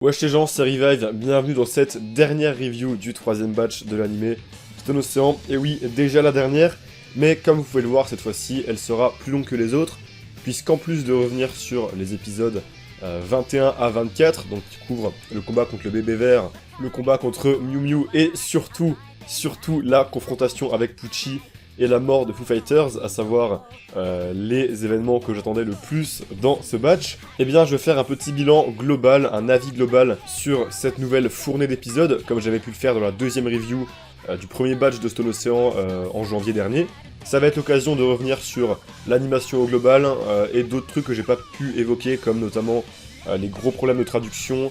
Wesh les gens, c'est Revive, bienvenue dans cette dernière review du troisième batch de l'anime Stone Ocean. Et oui, déjà la dernière, mais comme vous pouvez le voir cette fois-ci, elle sera plus longue que les autres, puisqu'en plus de revenir sur les épisodes 21 à 24, donc qui couvrent le combat contre le bébé vert, le combat contre Mew Mew et surtout la confrontation avec Pucci et la mort de Foo Fighters, à savoir les événements que j'attendais le plus dans ce batch, eh bien je vais faire un petit bilan global, un avis global sur cette nouvelle fournée d'épisodes, comme j'avais pu le faire dans la deuxième review du premier batch de Stone Ocean en janvier dernier. Ça va être l'occasion de revenir sur l'animation au global et d'autres trucs que j'ai pas pu évoquer, comme notamment les gros problèmes de traduction,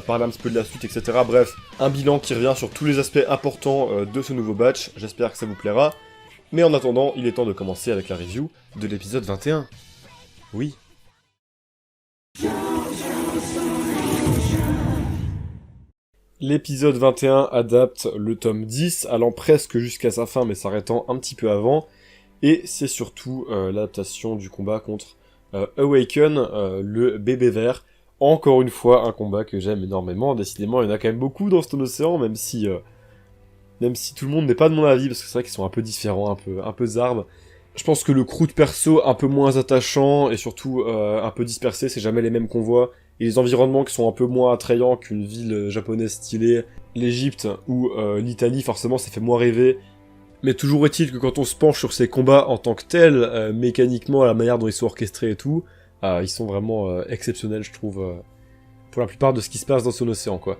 parler un petit peu de la suite, etc. Bref, un bilan qui revient sur tous les aspects importants de ce nouveau batch, j'espère que ça vous plaira. Mais en attendant, il est temps de commencer avec la review de l'épisode 21. Oui. L'épisode 21 adapte le tome 10, allant presque jusqu'à sa fin, mais s'arrêtant un petit peu avant. Et c'est surtout l'adaptation du combat contre Awaken, le bébé vert. Encore une fois, un combat que j'aime énormément. Décidément, il y en a quand même beaucoup dans Stone Ocean, même si tout le monde n'est pas de mon avis, parce que c'est vrai qu'ils sont un peu différents, un peu zarb. Je pense que le crew de perso un peu moins attachant, et surtout un peu dispersé, c'est jamais les mêmes qu'on voit, et les environnements qui sont un peu moins attrayants qu'une ville japonaise stylée, l'Égypte ou l'Italie, forcément ça fait moins rêver. Mais toujours est-il que quand on se penche sur ces combats en tant que tels, mécaniquement, à la manière dont ils sont orchestrés et tout, ils sont vraiment exceptionnels, je trouve, pour la plupart de ce qui se passe dans son océan, quoi.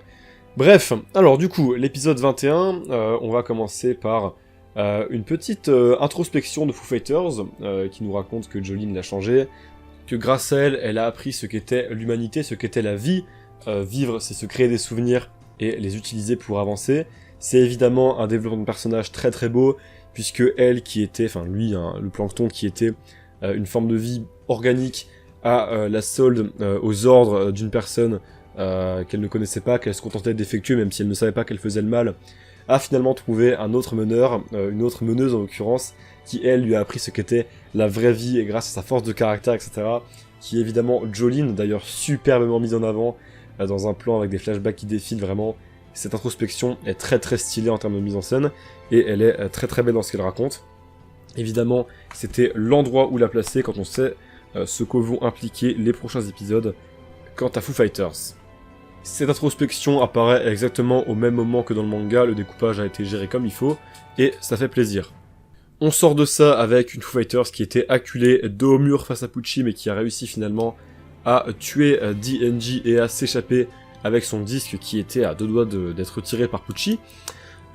Bref, alors du coup, l'épisode 21, on va commencer par une petite introspection de Foo Fighters, qui nous raconte que Jolene l'a changé, que grâce à elle, elle a appris ce qu'était l'humanité, ce qu'était la vie. Vivre, c'est se créer des souvenirs et les utiliser pour avancer. C'est évidemment un développement de personnage très très beau, puisque elle qui était, enfin lui, hein, le plancton qui était une forme de vie organique, a la solde aux ordres d'une personne qu'elle ne connaissait pas, qu'elle se contentait d'effectuer, même si elle ne savait pas qu'elle faisait le mal, a finalement trouvé un autre meneur, une autre meneuse en l'occurrence, qui elle lui a appris ce qu'était la vraie vie, et grâce à sa force de caractère, etc., qui est évidemment Jolene, d'ailleurs superbement mise en avant, dans un plan avec des flashbacks qui défilent vraiment. Cette introspection est très très stylée en termes de mise en scène, et elle est très très belle dans ce qu'elle raconte. Évidemment, c'était l'endroit où la placer quand on sait ce que vont impliquer les prochains épisodes quant à Foo Fighters. Cette introspection apparaît exactement au même moment que dans le manga, le découpage a été géré comme il faut, et ça fait plaisir. On sort de ça avec une Foo Fighters qui était acculée dos au mur face à Pucci, mais qui a réussi finalement à tuer DNG et à s'échapper avec son disque qui était à deux doigts d'être tiré par Pucci.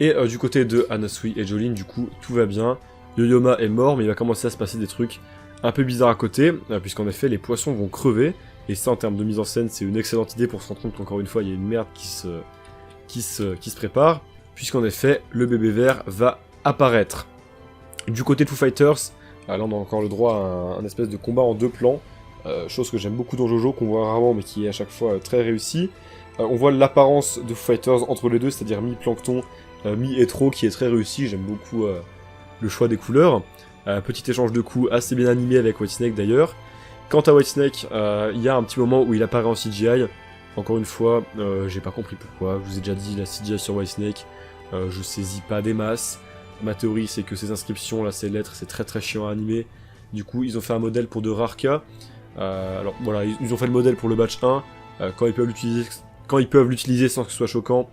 Et du côté de Anasui et Jolene, du coup, tout va bien. Yo-Yoma est mort, mais il va commencer à se passer des trucs un peu bizarres à côté, puisqu'en effet, les poissons vont crever. Et ça, en termes de mise en scène, c'est une excellente idée pour se rendre compte qu'encore une fois, il y a une merde qui se prépare, puisqu'en effet, le bébé vert va apparaître. Du côté de Foo Fighters, là on a encore le droit à un espèce de combat en deux plans, chose que j'aime beaucoup dans Jojo, qu'on voit rarement, mais qui est à chaque fois très réussi. On voit l'apparence de Foo Fighters entre les deux, c'est-à-dire mi-plancton, mi-hétro, qui est très réussi, j'aime beaucoup le choix des couleurs. Petit échange de coups assez bien animé avec Whitesnake d'ailleurs. Quant à Whitesnake, il y a un petit moment où il apparaît en CGI. Encore une fois, j'ai pas compris pourquoi. Je vous ai déjà dit, la CGI sur Whitesnake, je saisis pas des masses. Ma théorie, c'est que ces inscriptions, là, ces lettres, c'est très très chiant à animer. Du coup, ils ont fait un modèle pour de rares cas. Alors voilà, ils ont fait le modèle pour le batch 1. Quand ils peuvent l'utiliser sans que ce soit choquant,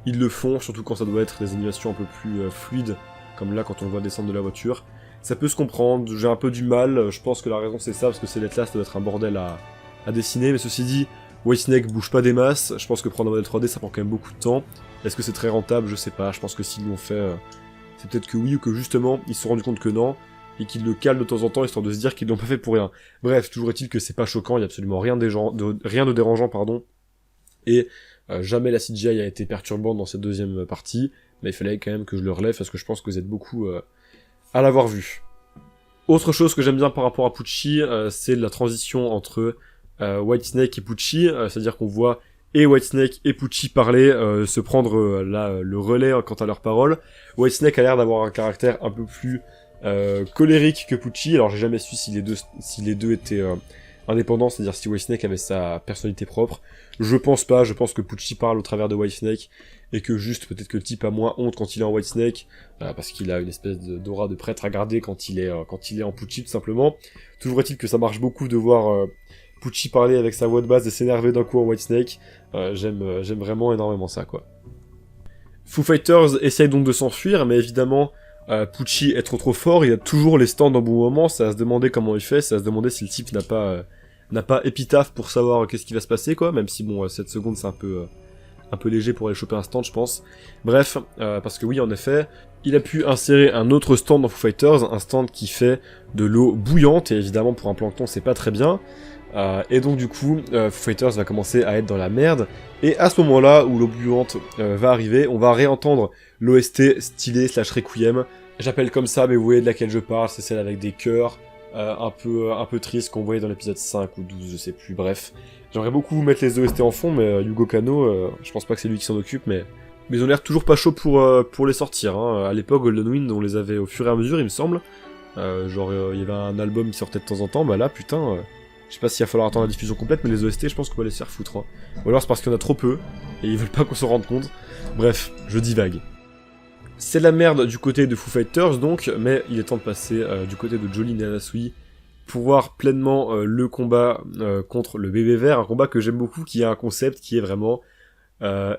ils le font, surtout quand ça doit être des animations un peu plus fluides, comme là quand on le voit descendre de la voiture. Ça peut se comprendre, j'ai un peu du mal, je pense que la raison c'est ça, parce que ces lettres-là, ça doit être un bordel à dessiner, mais ceci dit, Whitesnake bouge pas des masses, je pense que prendre un modèle 3D ça prend quand même beaucoup de temps. Est-ce que c'est très rentable? Je sais pas, je pense que s'ils l'ont fait, c'est peut-être que oui, ou que justement, ils se sont rendus compte que non, et qu'ils le calent de temps en temps, histoire de se dire qu'ils l'ont pas fait pour rien. Bref, toujours est-il que c'est pas choquant, il y a absolument rien de dérangeant, pardon, et jamais la CGI a été perturbante dans cette deuxième partie, mais il fallait quand même que je le relève, parce que je pense que vous êtes beaucoup à l'avoir vu. Autre chose que j'aime bien par rapport à Pucci, c'est la transition entre Whitesnake et Pucci, c'est-à-dire qu'on voit et Whitesnake et Pucci parler, se prendre le relais quant à leurs paroles. Whitesnake a l'air d'avoir un caractère un peu plus colérique que Pucci, alors j'ai jamais su si les deux étaient indépendant, c'est-à-dire si Whitesnake avait sa personnalité propre. Je pense pas, je pense que Pucci parle au travers de Whitesnake, et que juste peut-être que le type a moins honte quand il est en Whitesnake, parce qu'il a une espèce d'aura de prêtre à garder quand il est en Pucci tout simplement. Toujours est-il que ça marche beaucoup de voir Pucci parler avec sa voix de base et s'énerver d'un coup en Whitesnake. J'aime vraiment énormément ça, quoi. Foo Fighters essaye donc de s'enfuir, mais évidemment, Pucci est trop fort, il a toujours les stands en bon moment, c'est à se demander comment il fait, c'est à se demander si le type n'a pas épitaphe pour savoir qu'est-ce qui va se passer, quoi, même si bon, 7 secondes c'est un peu léger pour aller choper un stand, je pense. Bref, parce que oui, en effet, il a pu insérer un autre stand dans Foo Fighters, un stand qui fait de l'eau bouillante, et évidemment pour un plancton c'est pas très bien. Et donc du coup, Foo Fighters va commencer à être dans la merde, et à ce moment-là où l'eau bouillante va arriver, on va réentendre l'OST stylé / requiem. J'appelle comme ça, mais vous voyez de laquelle je parle, c'est celle avec des chœurs un peu tristes qu'on voyait dans l'épisode 5 ou 12, je sais plus, bref. J'aimerais beaucoup mettre les OST en fond, mais Yugo Kanno, je pense pas que c'est lui qui s'en occupe, mais ils ont l'air toujours pas chauds pour les sortir. Hein. À l'époque, Golden Wind, on les avait au fur et à mesure, il me semble. Il y avait un album qui sortait de temps en temps, bah là, putain... je sais pas s'il va falloir attendre la diffusion complète, mais les OST, je pense qu'on va les faire foutre. Hein. Ou alors c'est parce qu'il y en a trop peu, et ils veulent pas qu'on s'en rende compte. Bref, je divague. C'est la merde du côté de Foo Fighters, donc, mais il est temps de passer du côté de Jolene et Anasui pour voir pleinement le combat contre le bébé vert, un combat que j'aime beaucoup, qui a un concept qui est vraiment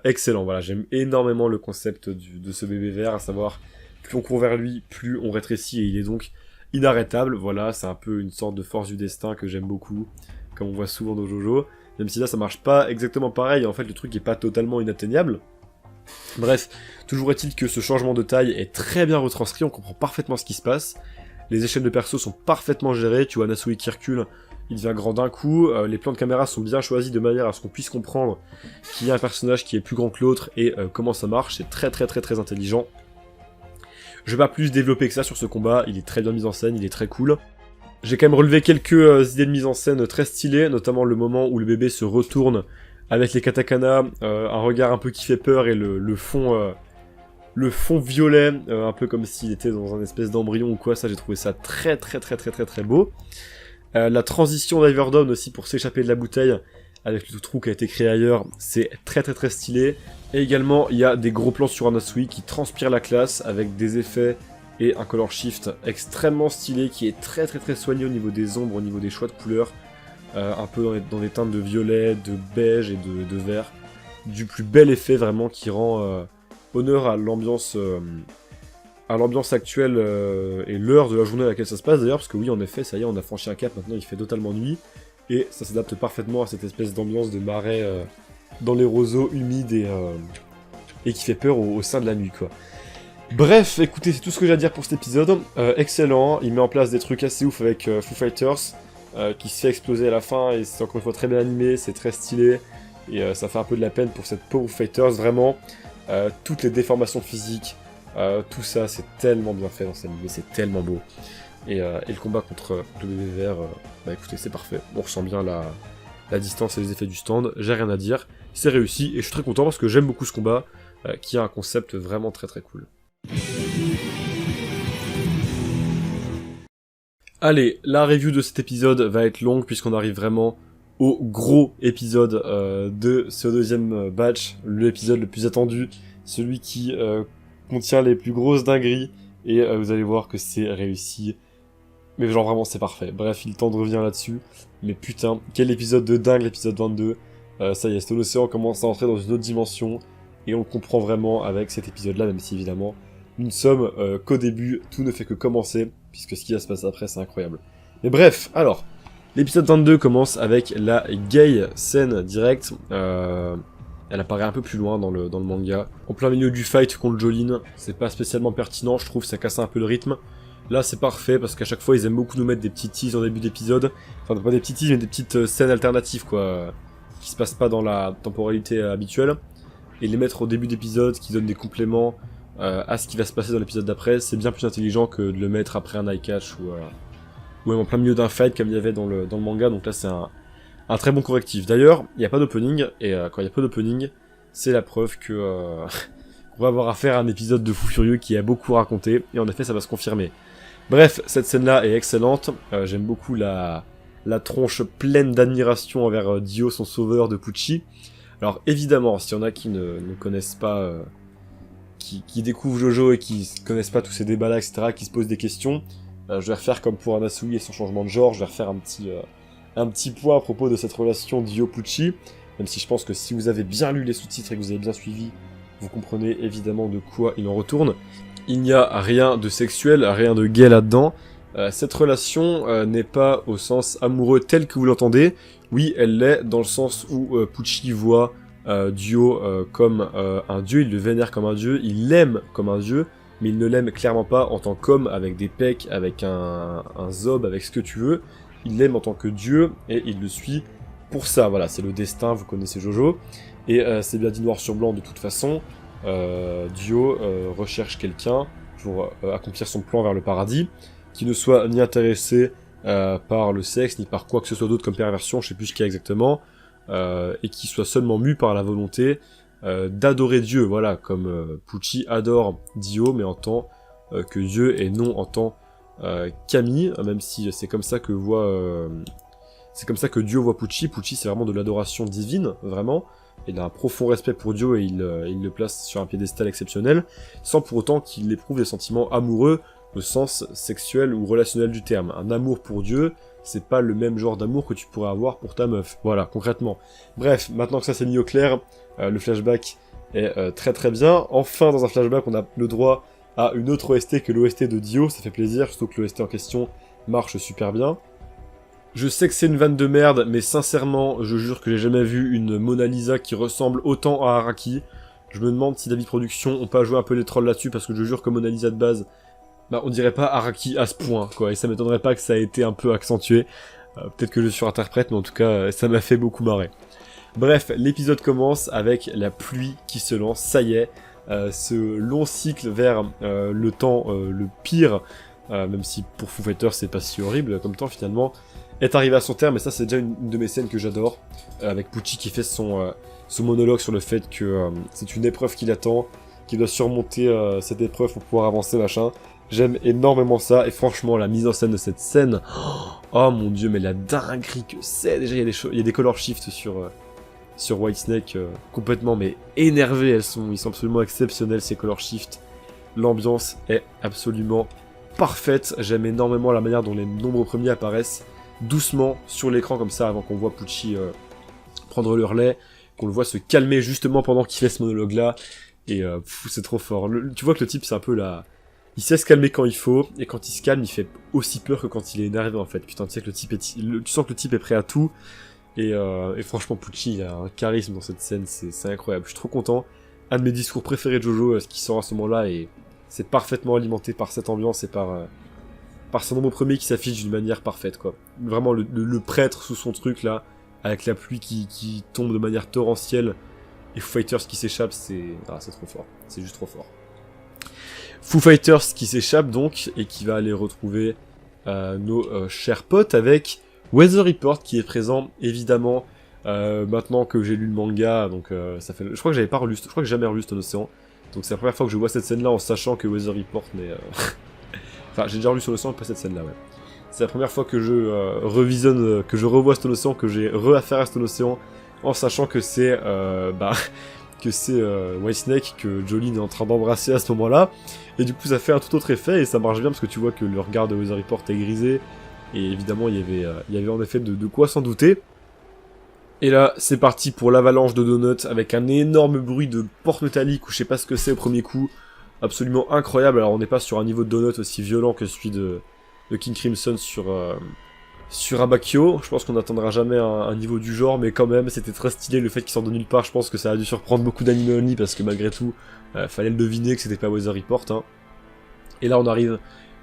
excellent. Voilà, j'aime énormément le concept de ce bébé vert, à savoir, plus on court vers lui, plus on rétrécit, et il est donc inarrêtable. Voilà, c'est un peu une sorte de force du destin que j'aime beaucoup, comme on voit souvent dans Jojo, même si là ça marche pas exactement pareil, en fait le truc est pas totalement inatteignable. Bref, toujours est-il que ce changement de taille est très bien retranscrit, on comprend parfaitement ce qui se passe, les échelles de perso sont parfaitement gérées, tu vois Nasui qui recule, il devient grand d'un coup, les plans de caméra sont bien choisis de manière à ce qu'on puisse comprendre qu'il y a un personnage qui est plus grand que l'autre et comment ça marche, c'est très intelligent. Je vais pas plus développer que ça sur ce combat, il est très bien mis en scène, il est très cool. J'ai quand même relevé quelques idées de mise en scène très stylées, notamment le moment où le bébé se retourne avec les katakana, un regard un peu qui fait peur et le fond violet, un peu comme s'il était dans un espèce d'embryon ou quoi, ça j'ai trouvé ça très beau. La transition d'Iverdown aussi pour s'échapper de la bouteille, avec le trou qui a été créé ailleurs, c'est très stylé. Et également, il y a des gros plans sur Anasui qui transpire la classe, avec des effets et un color shift extrêmement stylé, qui est très soigné au niveau des ombres, au niveau des choix de couleurs, un peu dans des teintes de violet, de beige et de vert. Du plus bel effet vraiment qui rend honneur à l'ambiance actuelle et l'heure de la journée à laquelle ça se passe d'ailleurs, parce que oui, en effet, ça y est, on a franchi un cap, maintenant il fait totalement nuit. Et ça s'adapte parfaitement à cette espèce d'ambiance de marais dans les roseaux humides et qui fait peur au sein de la nuit, quoi. Bref, écoutez, c'est tout ce que j'ai à dire pour cet épisode. Excellent, il met en place des trucs assez ouf avec Foo Fighters, qui se fait exploser à la fin, et c'est encore une fois très bien animé, c'est très stylé, et ça fait un peu de la peine pour cette pauvre Foo Fighters, vraiment. Toutes les déformations physiques, tout ça, c'est tellement bien fait dans cette animé, c'est tellement beau. Et le combat contre le bébé vert, bah écoutez, c'est parfait. On ressent bien la distance et les effets du stand, j'ai rien à dire. C'est réussi, et je suis très content parce que j'aime beaucoup ce combat, qui a un concept vraiment très cool. Allez, la review de cet épisode va être longue, puisqu'on arrive vraiment au gros épisode de ce deuxième batch, l'épisode le plus attendu, celui qui contient les plus grosses dingueries, et vous allez voir que c'est réussi. Mais genre vraiment c'est parfait. Bref, il tente de revenir là-dessus. Mais putain, quel épisode de dingue, l'épisode 22. Ça y est, Stone Ocean commence à entrer dans une autre dimension. Et on le comprend vraiment avec cet épisode-là, même si évidemment, nous ne sommes qu'au début, tout ne fait que commencer. Puisque ce qui va se passer après, c'est incroyable. Mais bref, alors, l'épisode 22 commence avec la gay scène directe. Elle apparaît un peu plus loin dans le manga. En plein milieu du fight contre Jolene, c'est pas spécialement pertinent, je trouve, ça casse un peu le rythme. Là c'est parfait parce qu'à chaque fois ils aiment beaucoup nous mettre des petits teases en début d'épisode. Enfin pas des petits teases mais des petites scènes alternatives quoi. Qui se passent pas dans la temporalité habituelle. Et les mettre au début d'épisode qui donnent des compléments à ce qui va se passer dans l'épisode d'après. C'est bien plus intelligent que de le mettre après un eye catch ou même en plein milieu d'un fight comme il y avait dans le manga. Donc là c'est un très bon correctif. D'ailleurs il n'y a pas d'opening. Et quand il n'y a pas d'opening c'est la preuve que on va avoir affaire à un épisode de Fou Furieux qui a beaucoup raconté. Et en effet ça va se confirmer. Bref, cette scène-là est excellente, j'aime beaucoup la la tronche pleine d'admiration envers Dio, son sauveur de Pucci. Alors évidemment, s'il y en a qui ne connaissent pas, qui découvrent Jojo et qui connaissent pas tous ces débats-là, etc., qui se posent des questions, je vais refaire comme pour Anasui et son changement de genre, je vais refaire un petit point à propos de cette relation Dio-Pucci, même si je pense que si vous avez bien lu les sous-titres et que vous avez bien suivi, vous comprenez évidemment de quoi il en retourne. Il n'y a rien de sexuel, rien de gay là-dedans. Cette relation n'est pas au sens amoureux tel que vous l'entendez. Oui, elle l'est dans le sens où Pucci voit Dio comme un dieu, il le vénère comme un dieu, il l'aime comme un dieu, mais il ne l'aime clairement pas en tant qu'homme, avec des pecs, avec un zob, avec ce que tu veux. Il l'aime en tant que dieu, et il le suit pour ça. Voilà, c'est le destin, vous connaissez Jojo. Et c'est bien dit noir sur blanc de toute façon. Dio recherche quelqu'un pour accomplir son plan vers le paradis, qui ne soit ni intéressé par le sexe, ni par quoi que ce soit d'autre comme perversion, je sais plus ce qu'il y a exactement, et qui soit seulement mu par la volonté d'adorer Dieu, voilà, comme Pucci adore Dio, mais en tant que Dieu et non en tant qu'ami, même si c'est comme ça que c'est comme ça que Dio voit Pucci. Pucci, c'est vraiment de l'adoration divine, vraiment. Il a un profond respect pour Dio et il le place sur un piédestal exceptionnel, sans pour autant qu'il éprouve des sentiments amoureux au sens sexuel ou relationnel du terme. Un amour pour Dieu, c'est pas le même genre d'amour que tu pourrais avoir pour ta meuf. Voilà, concrètement. Bref, maintenant que ça s'est mis au clair, le flashback est très très bien. Enfin, dans un flashback, on a le droit à une autre OST que l'OST de Dio, ça fait plaisir, surtout que l'OST en question marche super bien. Je sais que c'est une vanne de merde, mais sincèrement, je jure que j'ai jamais vu une Mona Lisa qui ressemble autant à Araki. Je me demande si David Productions ont pas joué un peu les trolls là-dessus, parce que je jure que Mona Lisa de base, bah on dirait pas Araki à ce point, quoi, et ça m'étonnerait pas que ça ait été un peu accentué. Peut-être que je surinterprète, mais en tout cas, ça m'a fait beaucoup marrer. Bref, l'épisode commence avec la pluie qui se lance, ça y est, ce long cycle vers le temps le pire, même si pour Foo Fighters c'est pas si horrible comme temps finalement, est arrivé à son terme, et ça c'est déjà une de mes scènes que j'adore, avec Pucci qui fait son monologue sur le fait que c'est une épreuve qui l'attend, qu'il doit surmonter cette épreuve pour pouvoir avancer, machin. J'aime énormément ça, et franchement la mise en scène de cette scène, oh mon dieu, mais la dinguerie que c'est. Déjà il y a des color shifts sur Whitesnake, complètement mais énervés, ils sont absolument exceptionnels ces color shifts. L'ambiance est absolument parfaite, j'aime énormément la manière dont les nombreux premiers apparaissent doucement sur l'écran comme ça avant qu'on voit Pucci prendre le relais, qu'on le voit se calmer justement pendant qu'il fait ce monologue là, et c'est trop fort. Tu vois que le type c'est un peu là, il sait se calmer quand il faut, et quand il se calme il fait aussi peur que quand il est énervé en fait. Putain, tu sais que tu sens que le type est prêt à tout, et franchement Pucci il a un charisme dans cette scène, c'est incroyable, je suis trop content. Un de mes discours préférés de Jojo, ce qui sort à ce moment là, et c'est parfaitement alimenté par cette ambiance et par son nombre premier qui s'affiche d'une manière parfaite, quoi. Vraiment, le prêtre sous son truc, là, avec la pluie qui tombe de manière torrentielle, et Foo Fighters qui s'échappe, c'est trop fort. C'est juste trop fort. Foo Fighters qui s'échappe, donc, et qui va aller retrouver nos chers potes avec Weather Report, qui est présent, évidemment, maintenant que j'ai lu le manga, donc ça fait... Je crois que j'avais pas relu, je crois que j'ai jamais relu Stone Ocean, donc c'est la première fois que je vois cette scène-là en sachant que Weather Report n'est... Enfin, j'ai déjà relu Stone Ocean et pas cette scène-là, ouais. C'est la première fois que je revisionne, que je revois Stone Ocean, que j'ai re-affaire à Stone Ocean, en sachant que c'est Whitesnake que Jolene est en train d'embrasser à ce moment-là. Et du coup, ça fait un tout autre effet, et ça marche bien, parce que tu vois que le regard de Weather Report est grisé, et évidemment, il y avait en effet de quoi s'en douter. Et là, c'est parti pour l'avalanche de donuts, avec un énorme bruit de porte métallique, ou je sais pas ce que c'est au premier coup, absolument incroyable. Alors on n'est pas sur un niveau de donut aussi violent que celui de King Crimson sur Abakio. Je pense qu'on n'atteindra jamais un niveau du genre, mais quand même c'était très stylé le fait qu'il sorte de nulle part. Je pense que ça a dû surprendre beaucoup d'anime only, parce que malgré tout fallait le deviner que c'était pas Weather Report, hein. Et là on arrive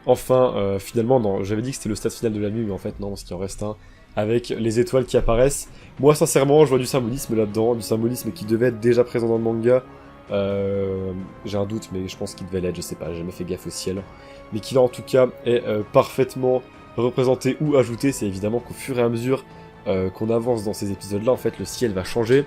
enfin finalement j'avais dit que c'était le stade final de la nuit, mais en fait non, parce qu'il en reste un, avec les étoiles qui apparaissent. Moi sincèrement je vois du symbolisme là-dedans, du symbolisme qui devait être déjà présent dans le manga. J'ai un doute, mais je pense qu'il devait l'être, je sais pas, j'ai jamais fait gaffe au ciel. Mais qui là en tout cas est parfaitement représenté ou ajouté. C'est évidemment qu'au fur et à mesure qu'on avance dans ces épisodes-là, en fait, le ciel va changer.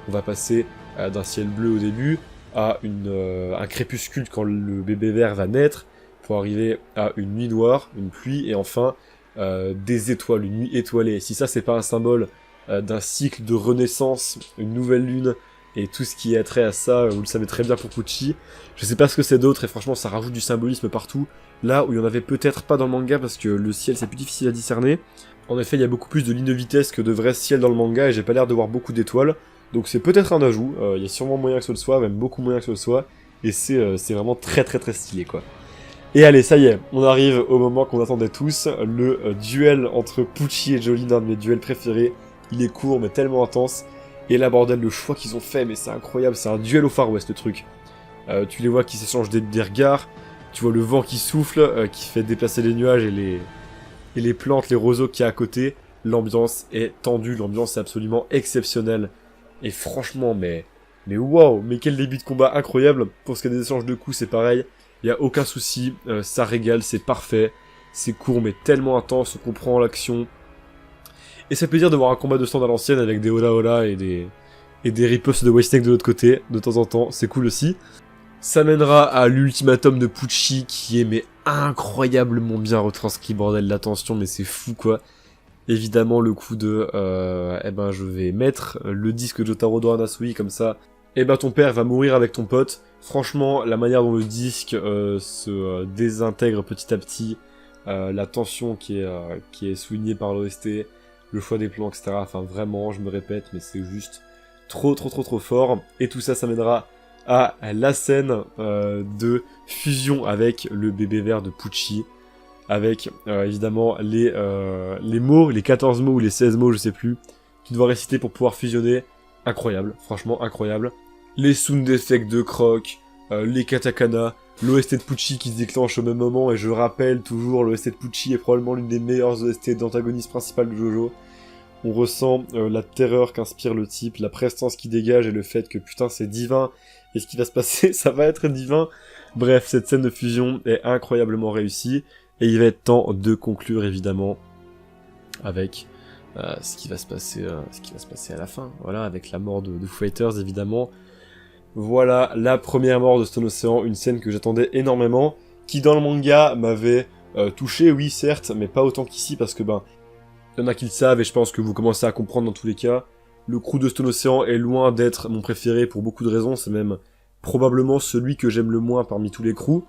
On va passer d'un ciel bleu au début à un crépuscule quand le bébé vert va naître, pour arriver à une nuit noire, une pluie, et enfin des étoiles, une nuit étoilée. Si ça c'est pas un symbole d'un cycle de renaissance, une nouvelle lune, et tout ce qui est trait à ça, vous le savez très bien pour Pucci. Je sais pas ce que c'est d'autre, et franchement ça rajoute du symbolisme partout, là où il y en avait peut-être pas dans le manga, parce que le ciel c'est plus difficile à discerner. En effet, il y a beaucoup plus de lignes de vitesse que de vrai ciel dans le manga, et j'ai pas l'air de voir beaucoup d'étoiles, donc c'est peut-être un ajout, il y a sûrement moyen que ce le soit, même beaucoup moyen que ce le soit, et c'est vraiment très très très stylé quoi. Et allez, ça y est, on arrive au moment qu'on attendait tous, le duel entre Pucci et Jolyne, un de mes duels préférés. Il est court mais tellement intense. Et là bordel, le choix qu'ils ont fait, mais c'est incroyable, c'est un duel au Far West le truc. Tu les vois qui s'échangent des regards, tu vois le vent qui souffle, qui fait déplacer les nuages et les plantes, les roseaux qu'il y a à côté. L'ambiance est tendue, l'ambiance est absolument exceptionnelle. Et franchement, mais waouh, mais quel début de combat incroyable. Pour ce qui est des échanges de coups, c'est pareil. Il y a aucun souci, ça régale, c'est parfait. C'est court mais tellement intense, on comprend l'action. Et ça fait plaisir de voir un combat de stand à l'ancienne avec des Ola Ola et des ripostes de Whitesnake de l'autre côté, de temps en temps, c'est cool aussi. Ça mènera à l'ultimatum de Pucci qui est mais incroyablement bien retranscrit, bordel, l'attention, mais c'est fou quoi. Évidemment le coup de je vais mettre le disque de Jotaro dans Anasui comme ça. Ton père va mourir avec ton pote. Franchement, la manière dont le disque se désintègre petit à petit, la tension qui est soulignée par l'OST, le choix des plans, etc. Enfin vraiment, je me répète, mais c'est juste trop fort. Et tout ça, ça mènera à la scène de fusion avec le bébé vert de Pucci, avec évidemment les mots, les 14 mots ou les 16 mots, je sais plus, qu'il doit réciter pour pouvoir fusionner. Incroyable, franchement incroyable. Les sound effects de Croc, les katakana, l'OST de Pucci qui se déclenche au même moment, et je rappelle toujours, l'OST de Pucci est probablement l'une des meilleures OST d'antagoniste principal de Jojo. On ressent la terreur qu'inspire le type, la prestance qui dégage et le fait que putain c'est divin, et ce qui va se passer, ça va être divin. Bref, cette scène de fusion est incroyablement réussie, et il va être temps de conclure évidemment avec ce qui va se passer à la fin, voilà, avec la mort de Foo Fighters évidemment. Voilà la première mort de Stone Ocean, une scène que j'attendais énormément, qui dans le manga m'avait touché, oui certes, mais pas autant qu'ici, parce que il y en a qui le savent, et je pense que vous commencez à comprendre dans tous les cas, le crew de Stone Ocean est loin d'être mon préféré pour beaucoup de raisons, c'est même probablement celui que j'aime le moins parmi tous les crews.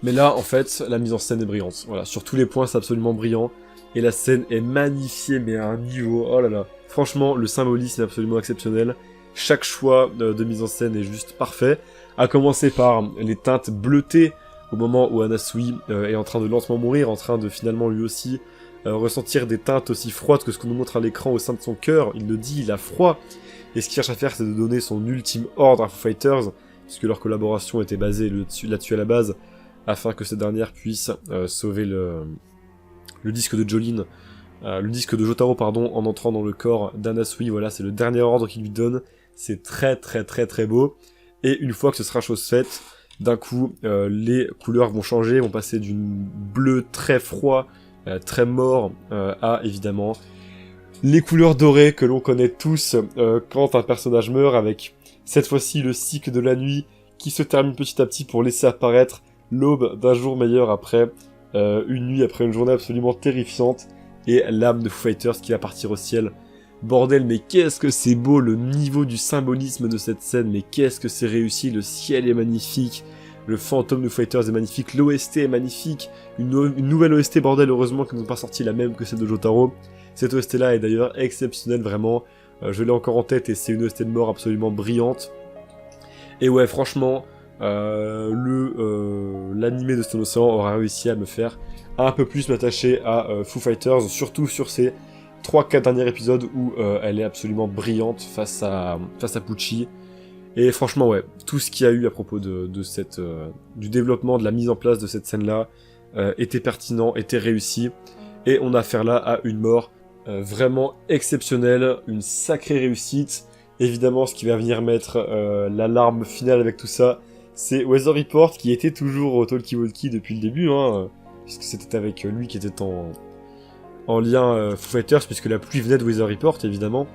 Mais là, en fait, la mise en scène est brillante. Voilà, sur tous les points, c'est absolument brillant. Et la scène est magnifiée, mais à un niveau, oh là là. Franchement, le symbolisme est absolument exceptionnel. Chaque choix de mise en scène est juste parfait. À commencer par les teintes bleutées, au moment où Anasui est en train de lentement mourir, en train de finalement lui aussi ressentir des teintes aussi froides que ce qu'on nous montre à l'écran au sein de son cœur. Il le dit, il a froid. Et ce qu'il cherche à faire, c'est de donner son ultime ordre à Foo Fighters, puisque leur collaboration était basée là-dessus à la base, afin que cette dernière puisse sauver le disque de Jolyne, le disque de Jotaro, pardon, en entrant dans le corps d'Anasui. Voilà, c'est le dernier ordre qu'il lui donne. C'est très beau. Et une fois que ce sera chose faite, d'un coup, les couleurs vont changer, vont passer d'une bleu très froid, très mort, à évidemment les couleurs dorées que l'on connaît tous quand un personnage meurt, avec cette fois-ci le cycle de la nuit qui se termine petit à petit pour laisser apparaître l'aube d'un jour meilleur après une nuit, après une journée absolument terrifiante, et l'âme de Foo Fighters qui va partir au ciel. Bordel, mais qu'est-ce que c'est beau, le niveau du symbolisme de cette scène, mais qu'est-ce que c'est réussi, le ciel est magnifique, le fantôme de Foo Fighters est magnifique, l'OST est magnifique, une nouvelle OST, bordel, heureusement qu'ils n'ont pas sorti la même que celle de Jotaro. Cette OST-là est d'ailleurs exceptionnelle, vraiment, je l'ai encore en tête, et c'est une OST de mort absolument brillante. Et ouais, franchement, l'animé de Stone Ocean aura réussi à me faire un peu plus m'attacher à Foo Fighters, surtout sur ces 3-4 derniers épisodes où elle est absolument brillante face à Pucci. Et franchement, ouais, tout ce qu'il y a eu à propos de cette, du développement, de la mise en place de cette scène-là, était pertinent, était réussi. Et on a affaire là à une mort vraiment exceptionnelle, une sacrée réussite. Évidemment, ce qui va venir mettre l'alarme finale avec tout ça, c'est Weather Report, qui était toujours au talkie-walkie depuis le début, hein, puisque c'était avec lui qui était en lien Foo Fighters, puisque la pluie venait de Weather Report, évidemment.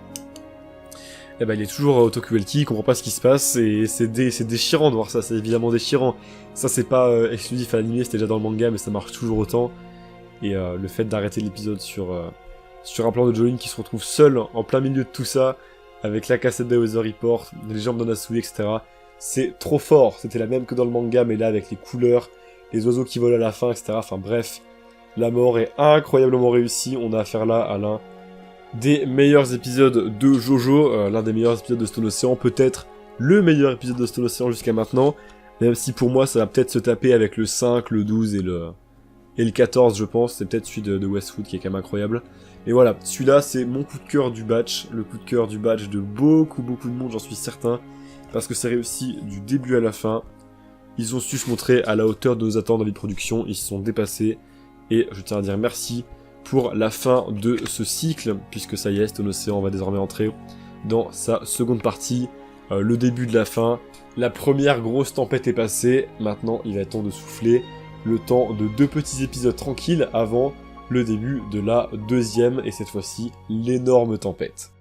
Et il est toujours au talkie-walkie, il comprend pas ce qui se passe, et c'est déchirant de voir ça, c'est évidemment déchirant. Ça, c'est pas exclusif à l'anime, c'était déjà dans le manga, mais ça marche toujours autant. et le fait d'arrêter l'épisode sur un plan de Jolene qui se retrouve seul en plein milieu de tout ça, avec la cassette de Weather Report, les jambes d'Anasui, etc. C'est trop fort, c'était la même que dans le manga, mais là avec les couleurs, les oiseaux qui volent à la fin, etc. Enfin bref, la mort est incroyablement réussie, on a affaire là à l'un des meilleurs épisodes de Jojo, l'un des meilleurs épisodes de Stone Ocean, peut-être le meilleur épisode de Stone Ocean jusqu'à maintenant, même si pour moi ça va peut-être se taper avec le 5, le 12 et le 14 je pense, c'est peut-être celui de Westwood qui est quand même incroyable. Et voilà, celui-là c'est mon coup de cœur du batch, le coup de cœur du batch de beaucoup de monde, j'en suis certain, parce que c'est réussi du début à la fin. Ils ont su se montrer à la hauteur de nos attentes dans les productions, ils se sont dépassés, et je tiens à dire merci pour la fin de ce cycle, puisque ça y est, Stone Ocean va désormais entrer dans sa seconde partie, le début de la fin. La première grosse tempête est passée, maintenant il va être temps de souffler, le temps de 2 petits épisodes tranquilles avant le début de la deuxième, et cette fois-ci, l'énorme tempête.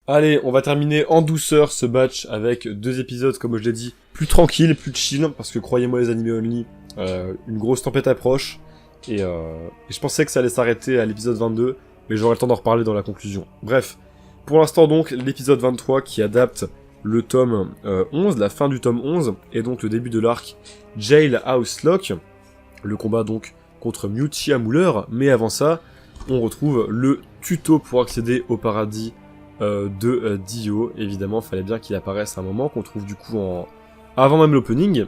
Allez, on va terminer en douceur ce batch avec 2 épisodes, comme je l'ai dit, plus tranquilles, plus chill, parce que croyez-moi les animés only, une grosse tempête approche, et je pensais que ça allait s'arrêter à l'épisode 22, mais j'aurai le temps d'en reparler dans la conclusion. Bref, pour l'instant donc, l'épisode 23 qui adapte le tome 11, la fin du tome 11, et donc le début de l'arc Jailhouse Lock, le combat donc contre Mewtwo Muller, mais avant ça, on retrouve le tuto pour accéder au paradis de Dio. Évidemment, fallait bien qu'il apparaisse à un moment, qu'on trouve du coup avant même l'opening.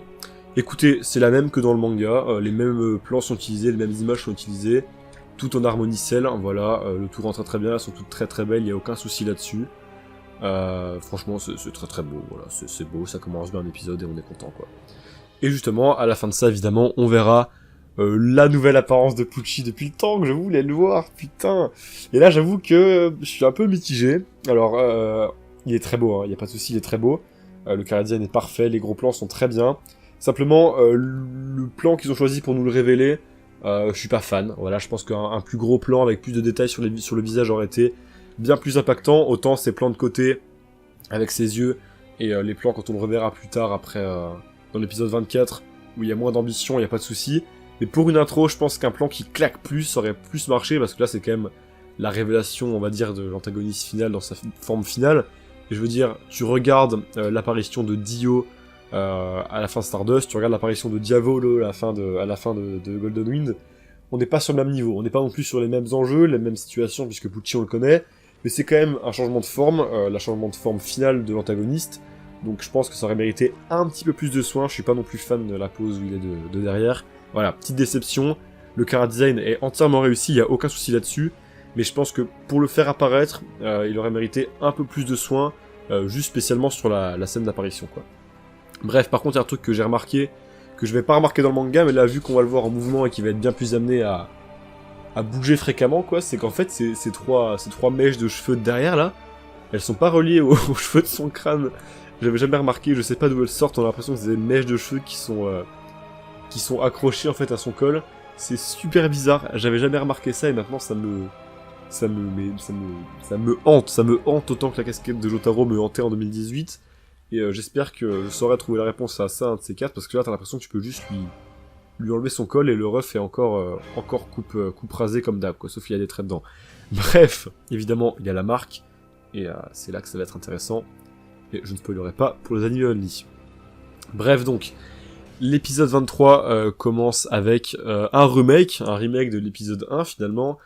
Écoutez, c'est la même que dans le manga, les mêmes plans sont utilisés, les mêmes images sont utilisées, tout en harmonie cell, voilà, le tout rentre très bien, elles sont toutes très belles, il n'y a aucun souci là-dessus. Franchement, c'est très beau, voilà, c'est beau, ça commence bien l'épisode et on est content, quoi. Et justement, à la fin de ça, évidemment, on verra la nouvelle apparence de Pucci depuis le temps que je voulais le voir, putain. Et là, j'avoue que je suis un peu mitigé. Alors, il est très beau, hein, il n'y a pas de souci, il est très beau. Le Canadien est parfait, les gros plans sont très bien. Simplement, le plan qu'ils ont choisi pour nous le révéler, je suis pas fan. Voilà, je pense qu'un plus gros plan avec plus de détails sur le visage aurait été bien plus impactant. Autant ces plans de côté, avec ses yeux, et les plans quand on le reverra plus tard, après, dans l'épisode 24, où il y a moins d'ambition, il n'y a pas de souci. Mais pour une intro, je pense qu'un plan qui claque plus aurait plus marché, parce que là c'est quand même la révélation, on va dire, de l'antagoniste final dans sa forme finale. Et je veux dire, tu regardes l'apparition de Dio à la fin de Stardust, tu regardes l'apparition de Diavolo à la fin de Golden Wind, on n'est pas sur le même niveau, on n'est pas non plus sur les mêmes enjeux, les mêmes situations, puisque Pucci on le connaît, mais c'est quand même un changement de forme, la changement de forme finale de l'antagoniste, donc je pense que ça aurait mérité un petit peu plus de soin, je suis pas non plus fan de la pose où il est de derrière. Voilà, petite déception, le chara-design est entièrement réussi, il n'y a aucun souci là-dessus, mais je pense que pour le faire apparaître, il aurait mérité un peu plus de soin, juste spécialement sur la scène d'apparition, quoi. Bref, par contre, il y a un truc que j'ai remarqué, que je vais pas remarquer dans le manga, mais là, vu qu'on va le voir en mouvement et qu'il va être bien plus amené à bouger fréquemment, quoi, c'est qu'en fait, ces trois mèches de cheveux de derrière, là, elles sont pas reliées aux cheveux de son crâne. J'avais jamais remarqué, je sais pas d'où elles sortent, on a l'impression que c'est des mèches de cheveux qui sont accrochées, en fait, à son col. C'est super bizarre, j'avais jamais remarqué ça, et maintenant, ça me hante autant que la casquette de Jotaro me hantait en 2018. Et j'espère que je saurai trouver la réponse à ça, un de ces quatre, parce que là t'as l'impression que tu peux juste lui enlever son col et le ref est encore coupe rasée comme d'hab, quoi, sauf qu'il y a des traits dedans. Bref, évidemment, il y a la marque, et c'est là que ça va être intéressant, et je ne spoilerai pas pour les animés only. Bref donc, l'épisode 23 commence avec un remake de l'épisode 1 finalement.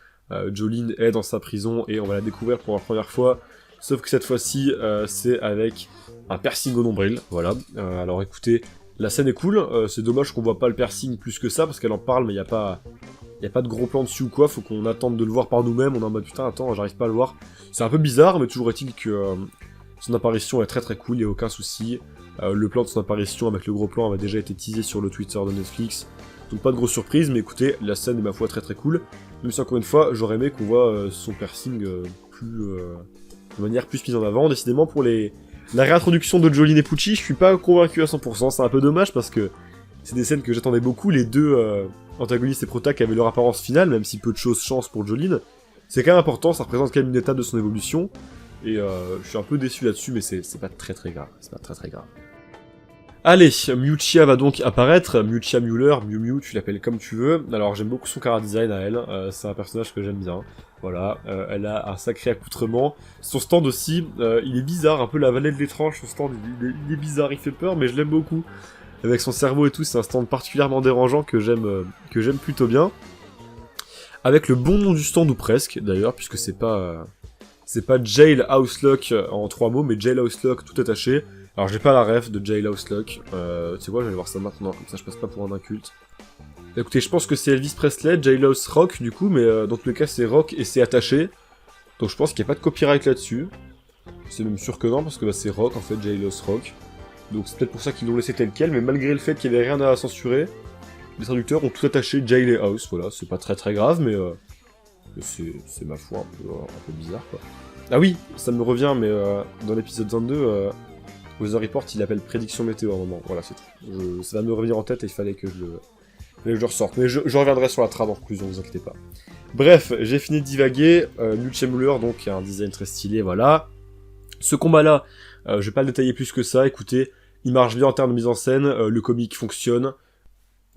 Jolene est dans sa prison et on va la découvrir pour la première fois, sauf que cette fois-ci c'est avec un piercing au nombril, voilà. Alors écoutez, la scène est cool, c'est dommage qu'on voit pas le piercing plus que ça, parce qu'elle en parle mais y a pas de gros plan dessus ou quoi, faut qu'on attende de le voir par nous-mêmes, on est en mode putain attends, j'arrive pas à le voir. C'est un peu bizarre, mais toujours est-il que son apparition est très cool, y a aucun souci. Le plan de son apparition avec le gros plan avait déjà été teasé sur le Twitter de Netflix, donc pas de grosse surprise, mais écoutez, la scène est ma foi très cool, même si encore une fois, j'aurais aimé qu'on voit son piercing de manière plus mise en avant. Décidément, pour la réintroduction de Jolene et Pucci, je suis pas convaincu à 100%, c'est un peu dommage parce que c'est des scènes que j'attendais beaucoup, les deux antagonistes et protas qui avaient leur apparence finale, même si peu de choses changent pour Jolene. C'est quand même important, ça représente quand même une étape de son évolution, et je suis un peu déçu là-dessus, mais c'est pas très grave, c'est pas très grave. Allez, Miuccia va donc apparaître, Miuccia Mueller, Miu Miu, tu l'appelles comme tu veux. Alors j'aime beaucoup son chara-design à elle, c'est un personnage que j'aime bien. Voilà, elle a un sacré accoutrement. Son stand aussi, il est bizarre, un peu la vallée de l'étrange, son stand il est bizarre, il fait peur, mais je l'aime beaucoup. Avec son cerveau et tout, c'est un stand particulièrement dérangeant que j'aime plutôt bien. Avec le bon nom du stand ou presque, d'ailleurs, puisque c'est pas Jailhouse Lock en 3 mots, mais Jailhouse Lock tout attaché. Alors j'ai pas la ref de Jailhouse Lock, tu sais quoi, je vais aller voir ça maintenant, comme ça je passe pas pour un inculte. Écoutez, je pense que c'est Elvis Presley, Jailhouse Rock du coup, mais dans tous les cas c'est rock et c'est attaché. Donc je pense qu'il n'y a pas de copyright là-dessus. C'est même sûr que non, parce que bah, c'est rock en fait, Jailhouse Rock. Donc c'est peut-être pour ça qu'ils l'ont laissé tel quel, mais malgré le fait qu'il n'y avait rien à censurer, les traducteurs ont tout attaché Jailhouse, voilà, c'est pas très grave, mais c'est ma foi un peu bizarre quoi. Ah oui, ça me revient, mais dans l'épisode 22, Weather Report il appelle prédiction météo à un moment, voilà c'est tout. Ça va me revenir en tête et il fallait que je le ressorte, mais je reviendrai sur la trame en conclusion, vous inquiétez pas. Bref, j'ai fini de divaguer, Miuccia Mueller donc il a un design très stylé, voilà. Ce combat-là, je vais pas le détailler plus que ça, écoutez, il marche bien en termes de mise en scène, le comique fonctionne.